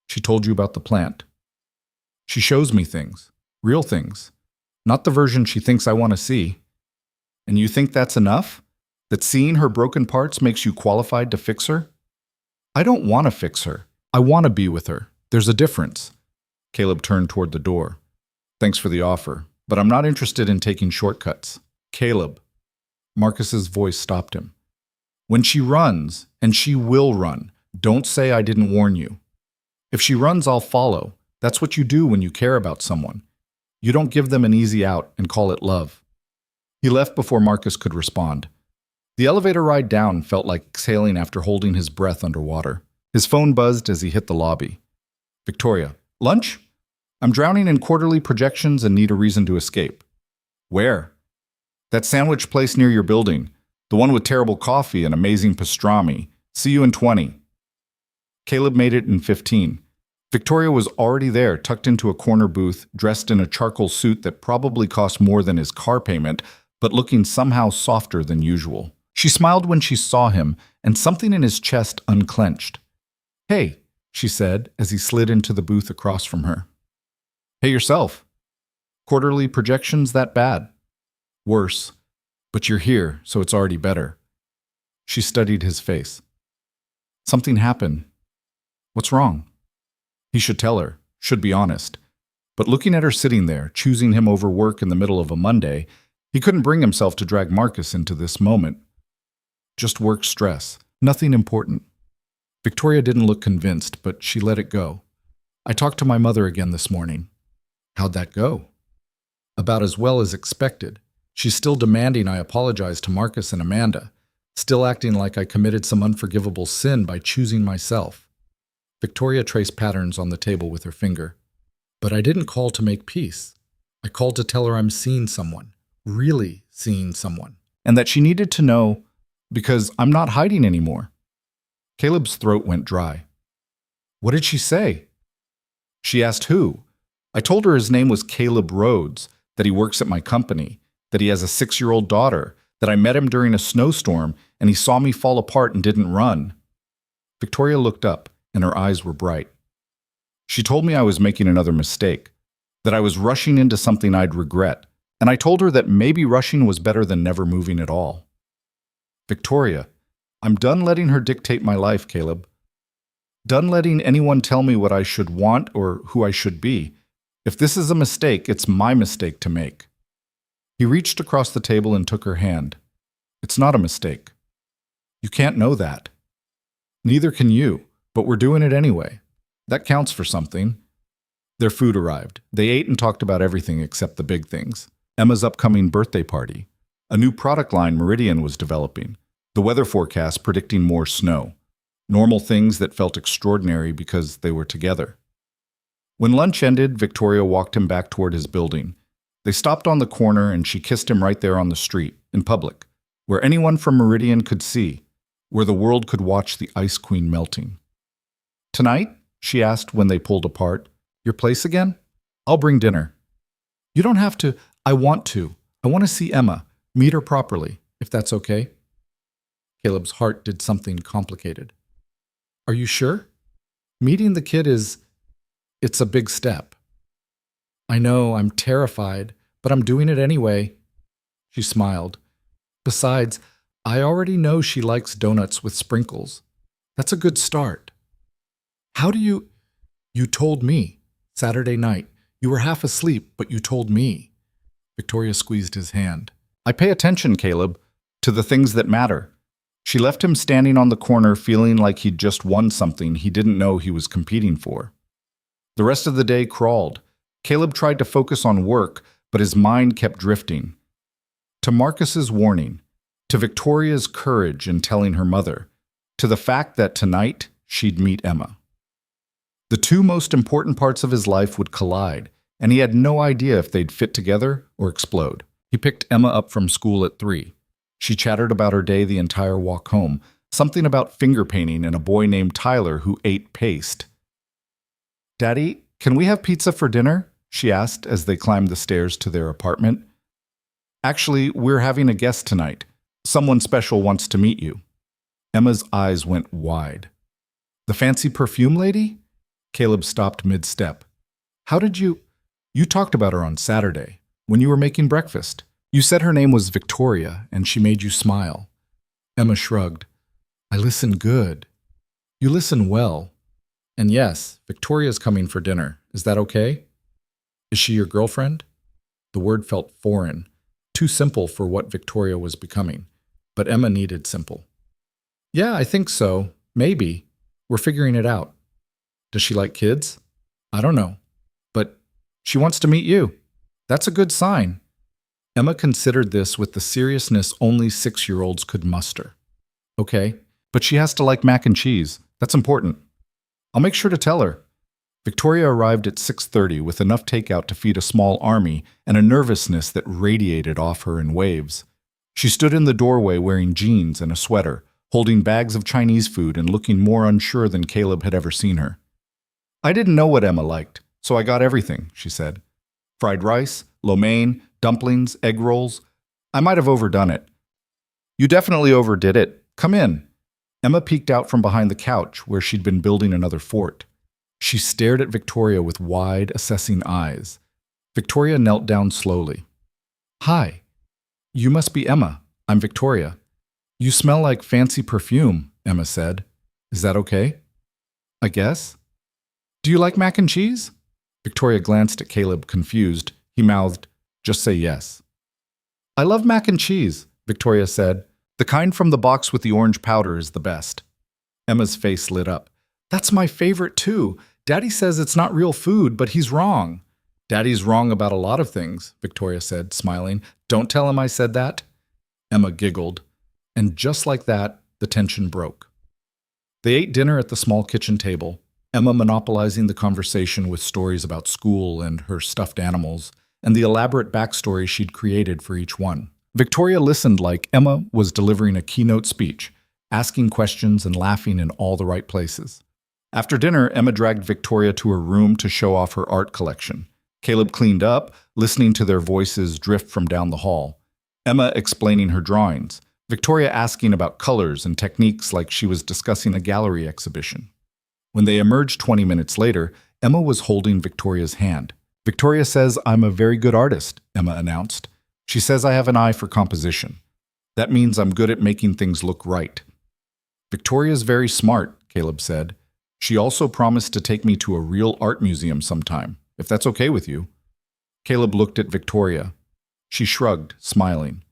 She told you about the plant. She shows me things, real things, not the version she thinks I want to see. And you think that's enough? That seeing her broken parts makes you qualified to fix her? I don't want to fix her. I want to be with her. There's a difference. Caleb turned toward the door. Thanks for the offer, but I'm not interested in taking shortcuts. Caleb. Marcus's voice stopped him. When she runs, and she will run, don't say I didn't warn you. If she runs, I'll follow. That's what you do when you care about someone. You don't give them an easy out and call it love. He left before Marcus could respond. The elevator ride down felt like exhaling after holding his breath underwater. His phone buzzed as he hit the lobby. Victoria. Lunch? I'm drowning in quarterly projections and need a reason to escape. Where? That sandwich place near your building. The one with terrible coffee and amazing pastrami. See you in 20. Caleb made it in 15. Victoria was already there, tucked into a corner booth, dressed in a charcoal suit that probably cost more than his car payment, but looking somehow softer than usual. She smiled when she saw him, and something in his chest unclenched. Hey, she said as he slid into the booth across from her. Hey yourself. Quarterly projections that bad? Worse. But you're here, so it's already better. She studied his face. Something happened. What's wrong? He should tell her, should be honest. But looking at her sitting there, choosing him over work in the middle of a Monday, he couldn't bring himself to drag Marcus into this moment. Just work stress, nothing important. Victoria didn't look convinced, but she let it go. I talked to my mother again this morning. How'd that go? About as well as expected. She's still demanding I apologize to Marcus and Amanda, still acting like I committed some unforgivable sin by choosing myself. Victoria traced patterns on the table with her finger. But I didn't call to make peace. I called to tell her I'm seeing someone, really seeing someone, and that she needed to know because I'm not hiding anymore. Caleb's throat went dry. What did she say? She asked who. I told her his name was Caleb Rhodes, that he works at my company, that he has a 6-year-old daughter, that I met him during a snowstorm and he saw me fall apart and didn't run. Victoria looked up and her eyes were bright. She told me I was making another mistake, that I was rushing into something I'd regret, and I told her that maybe rushing was better than never moving at all. Victoria, I'm done letting her dictate my life, Caleb. Done letting anyone tell me what I should want or who I should be. If this is a mistake, it's my mistake to make. He reached across the table and took her hand. It's not a mistake. You can't know that. Neither can you, but we're doing it anyway. That counts for something. Their food arrived. They ate and talked about everything except the big things. Emma's upcoming birthday party. A new product line Meridian was developing. The weather forecast predicting more snow. Normal things that felt extraordinary because they were together. When lunch ended, Victoria walked him back toward his building. They stopped on the corner and she kissed him right there on the street, in public, where anyone from Meridian could see, where the world could watch the Ice Queen melting. Tonight, she asked when they pulled apart, your place again? I'll bring dinner. You don't have to. I want to. I want to see Emma, meet her properly, if that's okay. Caleb's heart did something complicated. Are you sure? Meeting the kid it's a big step. I know, I'm terrified, but I'm doing it anyway. She smiled. Besides, I already know she likes donuts with sprinkles. That's a good start. How do you... You told me. Saturday night. You were half asleep, but you told me. Victoria squeezed his hand. I pay attention, Caleb, to the things that matter. She left him standing on the corner feeling like he'd just won something he didn't know he was competing for. The rest of the day crawled. Caleb tried to focus on work, but his mind kept drifting. To Marcus's warning, to Victoria's courage in telling her mother, to the fact that tonight she'd meet Emma. The two most important parts of his life would collide, and he had no idea if they'd fit together or explode. He picked Emma up from school at 3. She chattered about her day the entire walk home, something about finger painting and a boy named Tyler who ate paste. "Daddy, can we have pizza for dinner?" she asked as they climbed the stairs to their apartment. "Actually, we're having a guest tonight. Someone special wants to meet you." Emma's eyes went wide. "The fancy perfume lady?" Caleb stopped mid-step. "How did you... You talked about her on Saturday, when you were making breakfast. You said her name was Victoria, and she made you smile." Emma shrugged. "I listen good." "You listen well. And yes, Victoria's coming for dinner. Is that okay?" "Is she your girlfriend?" The word felt foreign, too simple for what Victoria was becoming. But Emma needed simple. "Yeah, I think so. Maybe. We're figuring it out." "Does she like kids?" "I don't know. But she wants to meet you. That's a good sign." Emma considered this with the seriousness only 6-year-olds could muster. "Okay, but she has to like mac and cheese. That's important. I'll make sure to tell her." Victoria arrived at 6:30 with enough takeout to feed a small army and a nervousness that radiated off her in waves. She stood in the doorway wearing jeans and a sweater, holding bags of Chinese food and looking more unsure than Caleb had ever seen her. "I didn't know what Emma liked, so I got everything," she said. "Fried rice, lo mein, dumplings, egg rolls. I might have overdone it." "You definitely overdid it. Come in." Emma peeked out from behind the couch where she'd been building another fort. She stared at Victoria with wide, assessing eyes. Victoria knelt down slowly. "Hi. You must be Emma. I'm Victoria." "You smell like fancy perfume," Emma said. "Is that okay?" "I guess." "Do you like mac and cheese?" Victoria glanced at Caleb, confused. He mouthed, "Just say yes." "I love mac and cheese," Victoria said. "The kind from the box with the orange powder is the best." Emma's face lit up. "That's my favorite too. Daddy says it's not real food, but he's wrong." "Daddy's wrong about a lot of things," Victoria said, smiling. "Don't tell him I said that." Emma giggled. And just like that, the tension broke. They ate dinner at the small kitchen table, Emma monopolizing the conversation with stories about school and her stuffed animals, and the elaborate backstory she'd created for each one. Victoria listened like Emma was delivering a keynote speech, asking questions and laughing in all the right places. After dinner, Emma dragged Victoria to her room to show off her art collection. Caleb cleaned up, listening to their voices drift from down the hall. Emma explaining her drawings, Victoria asking about colors and techniques like she was discussing a gallery exhibition. When they emerged 20 minutes later, Emma was holding Victoria's hand. "Victoria says I'm a very good artist," Emma announced. "She says I have an eye for composition. That means I'm good at making things look right." "Victoria's very smart," Caleb said. "She also promised to take me to a real art museum sometime, if that's okay with you." Caleb looked at Victoria. She shrugged, smiling.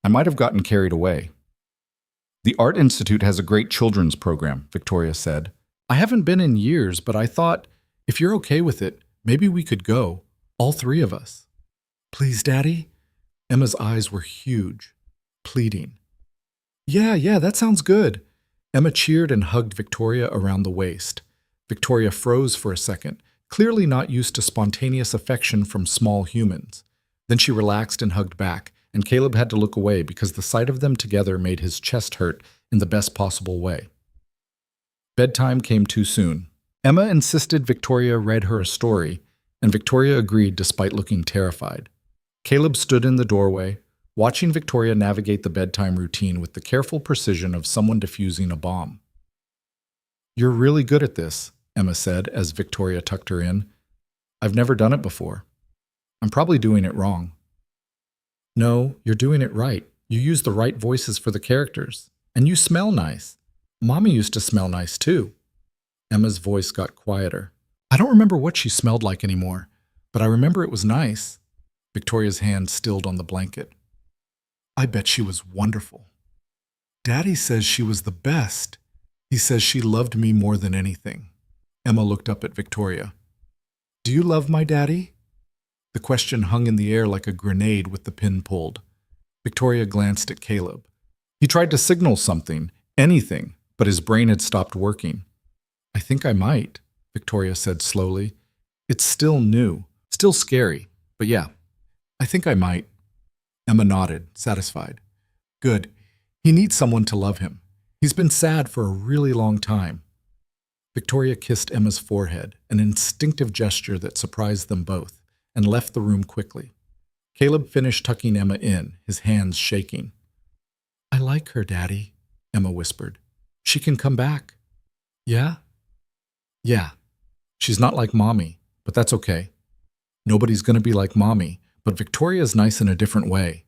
"I might have gotten carried away." "The Art Institute has a great children's program," Victoria said. "I haven't been in years, but I thought, if you're okay with it, maybe we could go, all 3 of us." "Please, Daddy?" Emma's eyes were huge, pleading. Yeah, that sounds good." Emma cheered and hugged Victoria around the waist. Victoria froze for a second, clearly not used to spontaneous affection from small humans. Then she relaxed and hugged back, and Caleb had to look away because the sight of them together made his chest hurt in the best possible way. Bedtime came too soon. Emma insisted Victoria read her a story, and Victoria agreed despite looking terrified. Caleb stood in the doorway, watching Victoria navigate the bedtime routine with the careful precision of someone defusing a bomb. "You're really good at this," Emma said as Victoria tucked her in. "I've never done it before. I'm probably doing it wrong." "No, you're doing it right. You use the right voices for the characters. And you smell nice. Mommy used to smell nice too." Emma's voice got quieter. "I don't remember what she smelled like anymore, but I remember it was nice." Victoria's hand stilled on the blanket. I bet she was wonderful. Daddy says she was the best. He says she loved me more than anything. Emma looked up at Victoria. Do you love my daddy? The question hung in the air like a grenade with the pin pulled. Victoria glanced at Caleb. He tried to signal something, anything, but his brain had stopped working. I think I might, Victoria said slowly. It's still new, still scary, but yeah, I think I might. Emma nodded, satisfied. Good. He needs someone to love him. He's been sad for a really long time. Victoria kissed Emma's forehead, an instinctive gesture that surprised them both, and left the room quickly. Caleb finished tucking Emma in, his hands shaking. I like her, Daddy, Emma whispered. She can come back. Yeah? Yeah. She's not like Mommy, but that's okay. Nobody's going to be like Mommy, but Victoria's nice in a different way.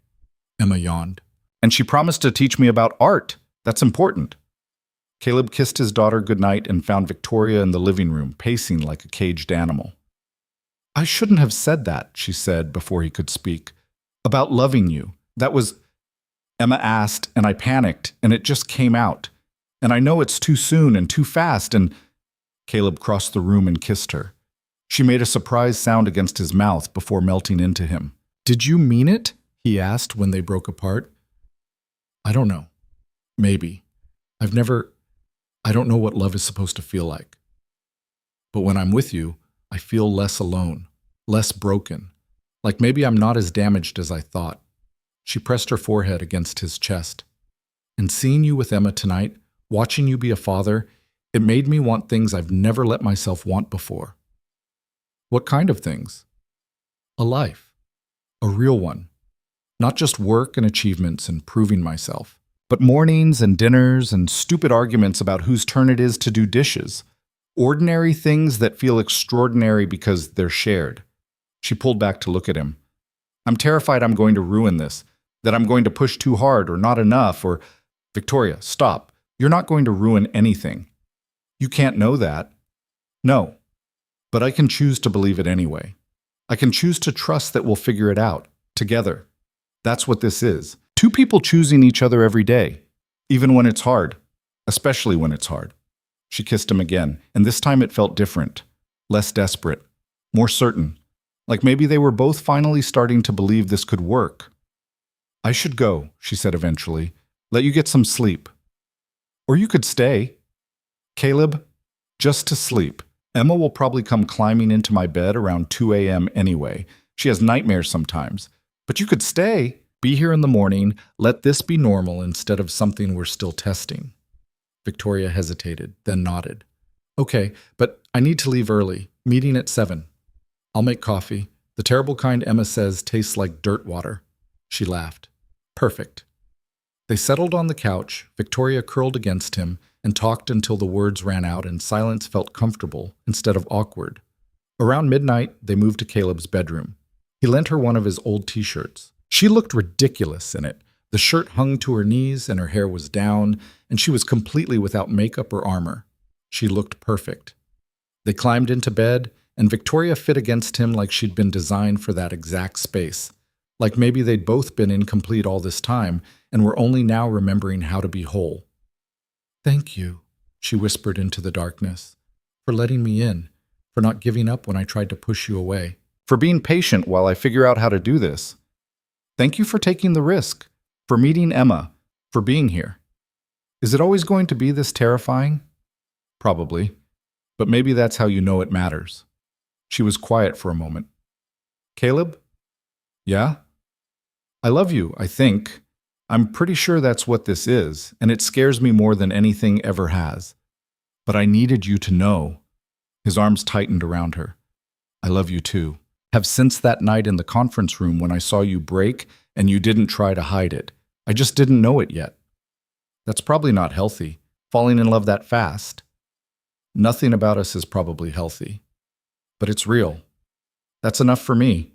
Emma yawned. And she promised to teach me about art. That's important. Caleb kissed his daughter goodnight and found Victoria in the living room, pacing like a caged animal. I shouldn't have said that, she said before he could speak. About loving you. That was... Emma asked, and I panicked, and it just came out. And I know it's too soon and too fast, and... Caleb crossed the room and kissed her. She made a surprised sound against his mouth before melting into him. Did you mean it? He asked when they broke apart. I don't know. Maybe. I don't know what love is supposed to feel like. But when I'm with you, I feel less alone, less broken. Like maybe I'm not as damaged as I thought. She pressed her forehead against his chest. And seeing you with Emma tonight, watching you be a father, it made me want things I've never let myself want before. What kind of things? A life. A real one. Not just work and achievements and proving myself, but mornings and dinners and stupid arguments about whose turn it is to do dishes. Ordinary things that feel extraordinary because they're shared. She pulled back to look at him. I'm terrified I'm going to ruin this, that I'm going to push too hard or not enough or... Victoria, stop. You're not going to ruin anything. You can't know that. No. But I can choose to believe it anyway. I can choose to trust that we'll figure it out, together. That's what this is. Two people choosing each other every day, even when it's hard, especially when it's hard. She kissed him again, and this time it felt different, less desperate, more certain, like maybe they were both finally starting to believe this could work. I should go, she said eventually. Let you get some sleep. Or you could stay. Caleb, just to sleep. Emma will probably come climbing into my bed around 2 a.m. anyway. She has nightmares sometimes. But you could stay, be here in the morning, let this be normal instead of something we're still testing. Victoria hesitated, then nodded. Okay, but I need to leave early. Meeting at 7. I'll make coffee. The terrible kind Emma says tastes like dirt water. She laughed. Perfect. They settled on the couch, Victoria curled against him, and talked until the words ran out and silence felt comfortable instead of awkward. Around midnight, they moved to Caleb's bedroom. He lent her one of his old t-shirts. She looked ridiculous in it. The shirt hung to her knees and her hair was down, and she was completely without makeup or armor. She looked perfect. They climbed into bed, and Victoria fit against him like she'd been designed for that exact space. Like maybe they'd both been incomplete all this time and were only now remembering how to be whole. Thank you, she whispered into the darkness, for letting me in, for not giving up when I tried to push you away, for being patient while I figure out how to do this. Thank you for taking the risk, for meeting Emma, for being here. Is it always going to be this terrifying? Probably, but maybe that's how you know it matters. She was quiet for a moment. Caleb? Yeah? I love you, I think. I'm pretty sure that's what this is, and it scares me more than anything ever has. But I needed you to know. His arms tightened around her. I love you too. Have since that night in the conference room when I saw you break and you didn't try to hide it. I just didn't know it yet. That's probably not healthy, falling in love that fast. Nothing about us is probably healthy. But it's real. That's enough for me.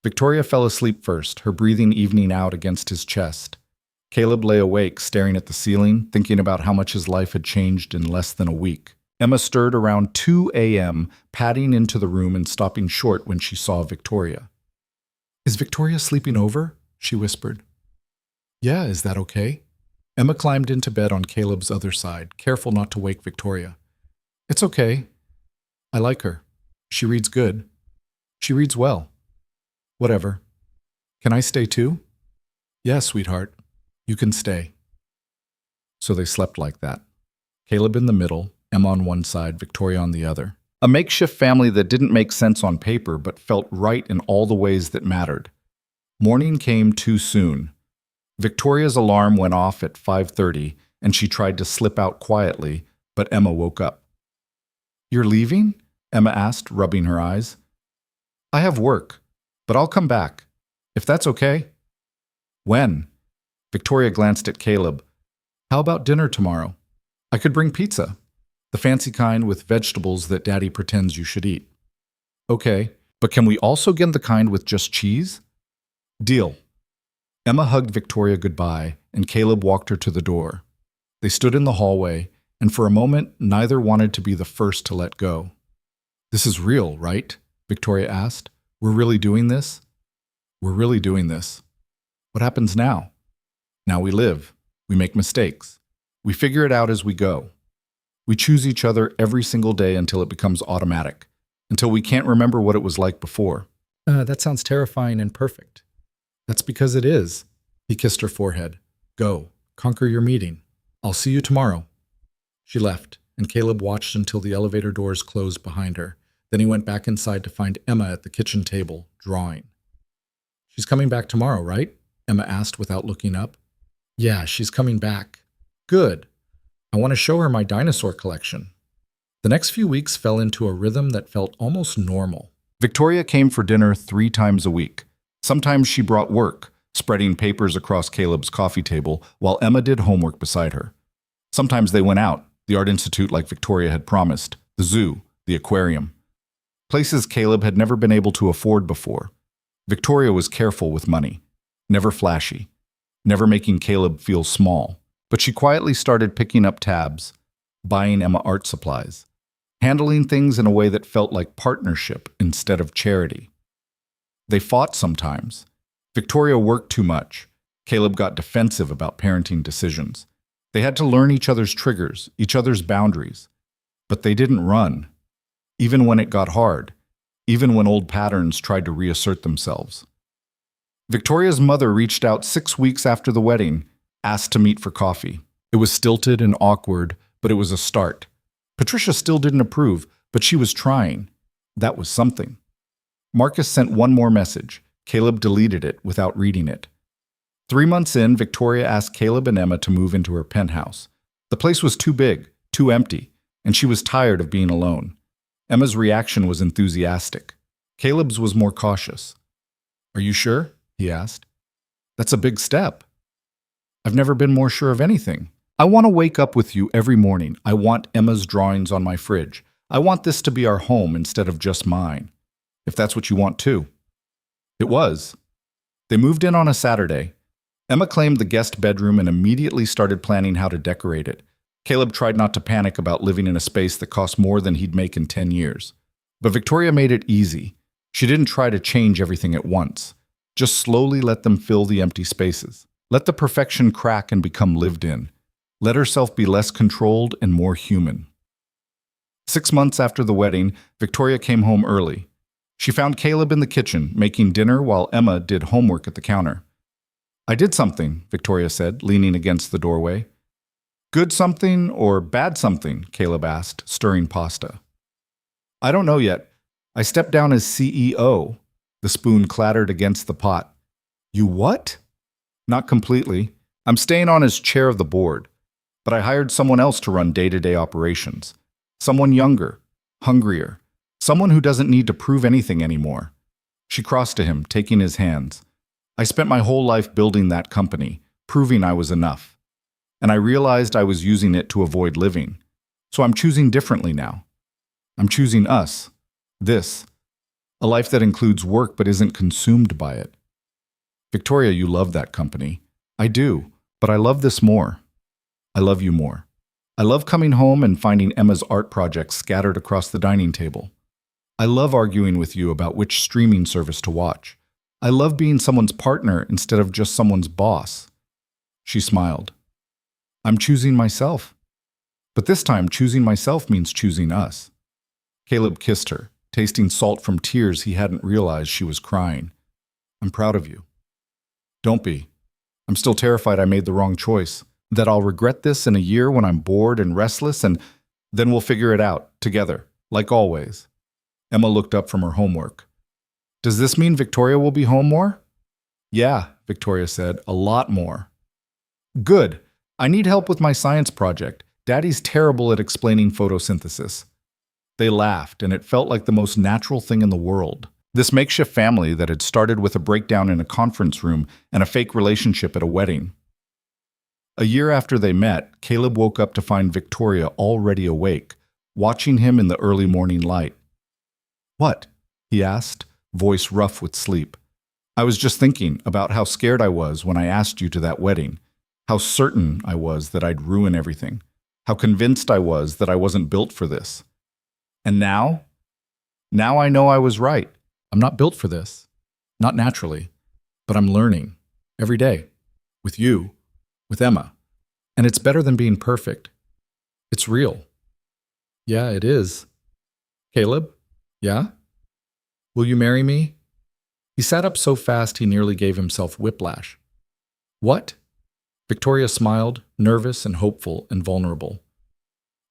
Victoria fell asleep first, her breathing evening out against his chest. Caleb lay awake, staring at the ceiling, thinking about how much his life had changed in less than a week. Emma stirred around 2 a.m., padding into the room and stopping short when she saw Victoria. Is Victoria sleeping over? she whispered. Yeah, is that okay? Emma climbed into bed on Caleb's other side, careful not to wake Victoria. It's okay. I like her. She reads good. She reads well. Whatever. Can I stay too? Yeah, sweetheart. You can stay. So they slept like that. Caleb in the middle, Emma on one side, Victoria on the other. A makeshift family that didn't make sense on paper but felt right in all the ways that mattered. Morning came too soon. Victoria's alarm went off at 5:30, and she tried to slip out quietly, but Emma woke up. You're leaving? Emma asked, rubbing her eyes. I have work, but I'll come back, if that's okay. When? Victoria glanced at Caleb. How about dinner tomorrow? I could bring pizza. The fancy kind with vegetables that Daddy pretends you should eat. Okay, but can we also get the kind with just cheese? Deal. Emma hugged Victoria goodbye, and Caleb walked her to the door. They stood in the hallway, and for a moment, neither wanted to be the first to let go. This is real, right? Victoria asked. We're really doing this? We're really doing this. What happens now? Now we live. We make mistakes. We figure it out as we go. We choose each other every single day until it becomes automatic, until we can't remember what it was like before. That sounds terrifying and perfect. That's because it is. He kissed her forehead. Go, conquer your meeting. I'll see you tomorrow. She left, and Caleb watched until the elevator doors closed behind her. Then he went back inside to find Emma at the kitchen table, drawing. She's coming back tomorrow, right? Emma asked without looking up. Yeah, she's coming back. Good. I want to show her my dinosaur collection. The next few weeks fell into a rhythm that felt almost normal. Victoria came for dinner 3 times a week. Sometimes she brought work, spreading papers across Caleb's coffee table while Emma did homework beside her. Sometimes they went out, the art institute like Victoria had promised, the zoo, the aquarium. Places Caleb had never been able to afford before. Victoria was careful with money, never flashy, never making Caleb feel small. But she quietly started picking up tabs, buying Emma art supplies, handling things in a way that felt like partnership instead of charity. They fought sometimes. Victoria worked too much. Caleb got defensive about parenting decisions. They had to learn each other's triggers, each other's boundaries. But they didn't run, even when it got hard, even when old patterns tried to reassert themselves. Victoria's mother reached out 6 weeks after the wedding, asked to meet for coffee. It was stilted and awkward, but it was a start. Patricia still didn't approve, but she was trying. That was something. Marcus sent one more message. Caleb deleted it without reading it. 3 months in, Victoria asked Caleb and Emma to move into her penthouse. The place was too big, too empty, and she was tired of being alone. Emma's reaction was enthusiastic. Caleb's was more cautious. Are you sure? He asked. That's a big step. I've never been more sure of anything. I want to wake up with you every morning. I want Emma's drawings on my fridge. I want this to be our home instead of just mine. If that's what you want too. It was. They moved in on a Saturday. Emma claimed the guest bedroom and immediately started planning how to decorate it. Caleb tried not to panic about living in a space that cost more than he'd make in 10 years. But Victoria made it easy. She didn't try to change everything at once. Just slowly let them fill the empty spaces. Let the perfection crack and become lived in. Let herself be less controlled and more human. 6 months after the wedding, Victoria came home early. She found Caleb in the kitchen, making dinner while Emma did homework at the counter. I did something, Victoria said, leaning against the doorway. Good something or bad something? Caleb asked, stirring pasta. I don't know yet. I stepped down as CEO. The spoon clattered against the pot. You what? Not completely. I'm staying on as chair of the board. But I hired someone else to run day-to-day operations. Someone younger, hungrier. Someone who doesn't need to prove anything anymore. She crossed to him, taking his hands. I spent my whole life building that company, proving I was enough. And I realized I was using it to avoid living. So I'm choosing differently now. I'm choosing us. This. A life that includes work but isn't consumed by it. Victoria, you love that company. I do, but I love this more. I love you more. I love coming home and finding Emma's art projects scattered across the dining table. I love arguing with you about which streaming service to watch. I love being someone's partner instead of just someone's boss. She smiled. I'm choosing myself. But this time, choosing myself means choosing us. Caleb kissed her, tasting salt from tears he hadn't realized she was crying. I'm proud of you. Don't be. I'm still terrified I made the wrong choice, that I'll regret this in a year when I'm bored and restless, and then we'll figure it out, together, like always. Emma looked up from her homework. Does this mean Victoria will be home more? Yeah, Victoria said, a lot more. Good. I need help with my science project. Daddy's terrible at explaining photosynthesis. They laughed, and it felt like the most natural thing in the world. This makeshift family that had started with a breakdown in a conference room and a fake relationship at a wedding. A year after they met, Caleb woke up to find Victoria already awake, watching him in the early morning light. What? He asked, voice rough with sleep. I was just thinking about how scared I was when I asked you to that wedding, how certain I was that I'd ruin everything, how convinced I was that I wasn't built for this. And now? Now I know I was right. I'm not built for this. Not naturally. But I'm learning. Every day. With you. With Emma. And it's better than being perfect. It's real. Yeah, it is. Caleb? Yeah? Will you marry me? He sat up so fast he nearly gave himself whiplash. What? Victoria smiled, nervous and hopeful and vulnerable.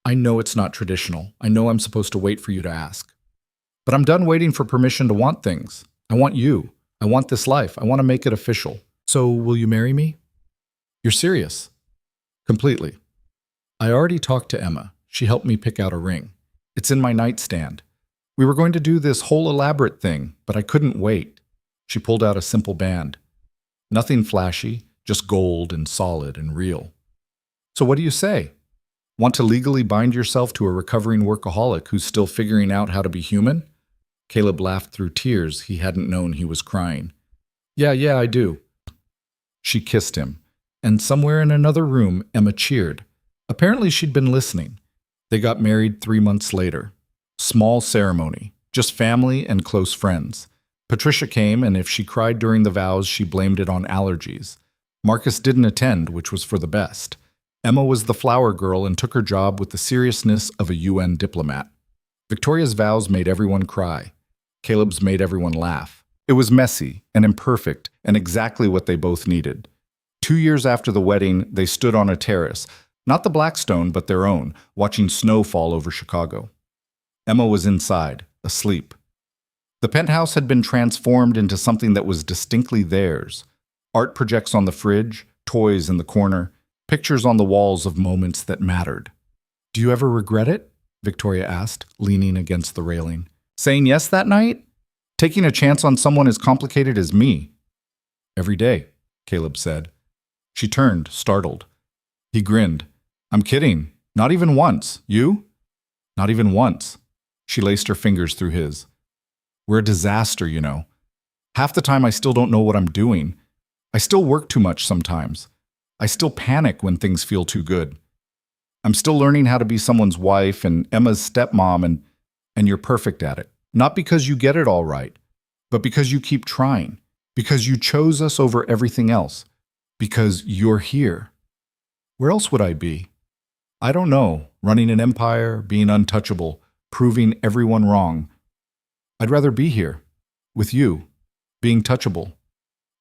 I know it's not traditional. I know I'm supposed to wait for you to ask. But I'm done waiting for permission to want things. I want you. I want this life. I want to make it official. So will you marry me? You're serious? Completely. I already talked to Emma. She helped me pick out a ring. It's in my nightstand. We were going to do this whole elaborate thing, but I couldn't wait. She pulled out a simple band. Nothing flashy, just gold and solid and real. So what do you say? Want to legally bind yourself to a recovering workaholic who's still figuring out how to be human? Caleb laughed through tears he hadn't known he was crying. Yeah, I do. She kissed him, and somewhere in another room, Emma cheered. Apparently she'd been listening. They got married 3 months later. Small ceremony, just family and close friends. Patricia came, and if she cried during the vows, she blamed it on allergies. Marcus didn't attend, which was for the best. Emma was the flower girl and took her job with the seriousness of a UN diplomat. Victoria's vows made everyone cry. Caleb's made everyone laugh. It was messy and imperfect and exactly what they both needed. 2 years after the wedding, they stood on a terrace, not the Blackstone, but their own, watching snow fall over Chicago. Emma was inside, asleep. The penthouse had been transformed into something that was distinctly theirs. Art projects on the fridge, toys in the corner, pictures on the walls of moments that mattered. Do you ever regret it? Victoria asked, leaning against the railing. Saying yes that night? Taking a chance on someone as complicated as me? Every day, Caleb said. She turned, startled. He grinned. I'm kidding. Not even once. You? Not even once. She laced her fingers through his. We're a disaster, you know. Half the time I still don't know what I'm doing. I still work too much sometimes. I still panic when things feel too good. I'm still learning how to be someone's wife and Emma's stepmom, and you're perfect at it. Not because you get it all right, but because you keep trying. Because you chose us over everything else. Because you're here. Where else would I be? I don't know. Running an empire, being untouchable, proving everyone wrong. I'd rather be here. With you. Being touchable.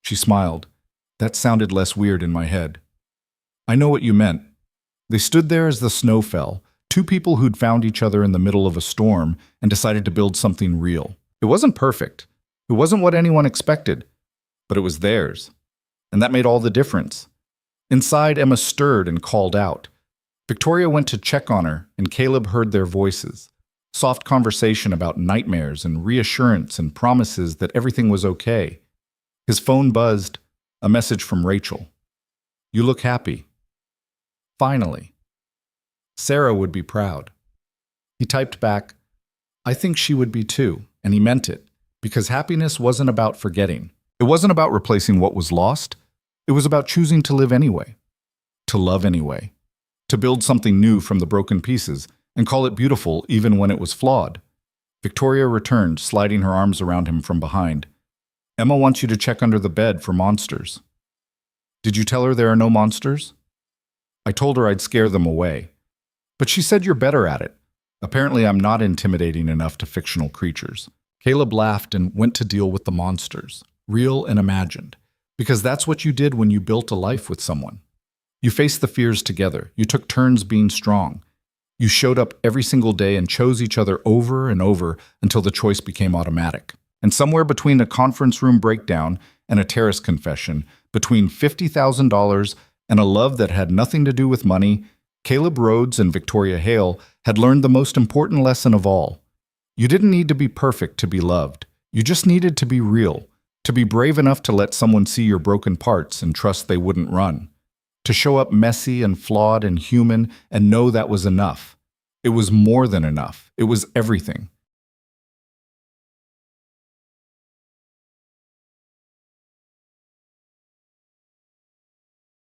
She smiled. That sounded less weird in my head. I know what you meant. They stood there as the snow fell, two people who'd found each other in the middle of a storm and decided to build something real. It wasn't perfect. It wasn't what anyone expected, but it was theirs. And that made all the difference. Inside, Emma stirred and called out. Victoria went to check on her, and Caleb heard their voices. Soft conversation about nightmares and reassurance and promises that everything was okay. His phone buzzed, a message from Rachel. You look happy. Finally. Sarah would be proud. He typed back, I think she would be too, and he meant it, because happiness wasn't about forgetting. It wasn't about replacing what was lost. It was about choosing to live anyway, to love anyway, to build something new from the broken pieces and call it beautiful even when it was flawed. Victoria returned, sliding her arms around him from behind. Emma wants you to check under the bed for monsters. Did you tell her there are no monsters? I told her I'd scare them away. But she said you're better at it. Apparently, I'm not intimidating enough to fictional creatures. Caleb laughed and went to deal with the monsters, real and imagined, because that's what you did when you built a life with someone. You faced the fears together. You took turns being strong. You showed up every single day and chose each other over and over until the choice became automatic. And somewhere between a conference room breakdown and a terrace confession, between $50,000 and a love that had nothing to do with money, Caleb Rhodes and Victoria Hale had learned the most important lesson of all. You didn't need to be perfect to be loved. You just needed to be real, to be brave enough to let someone see your broken parts and trust they wouldn't run, to show up messy and flawed and human and know that was enough. It was more than enough. It was everything.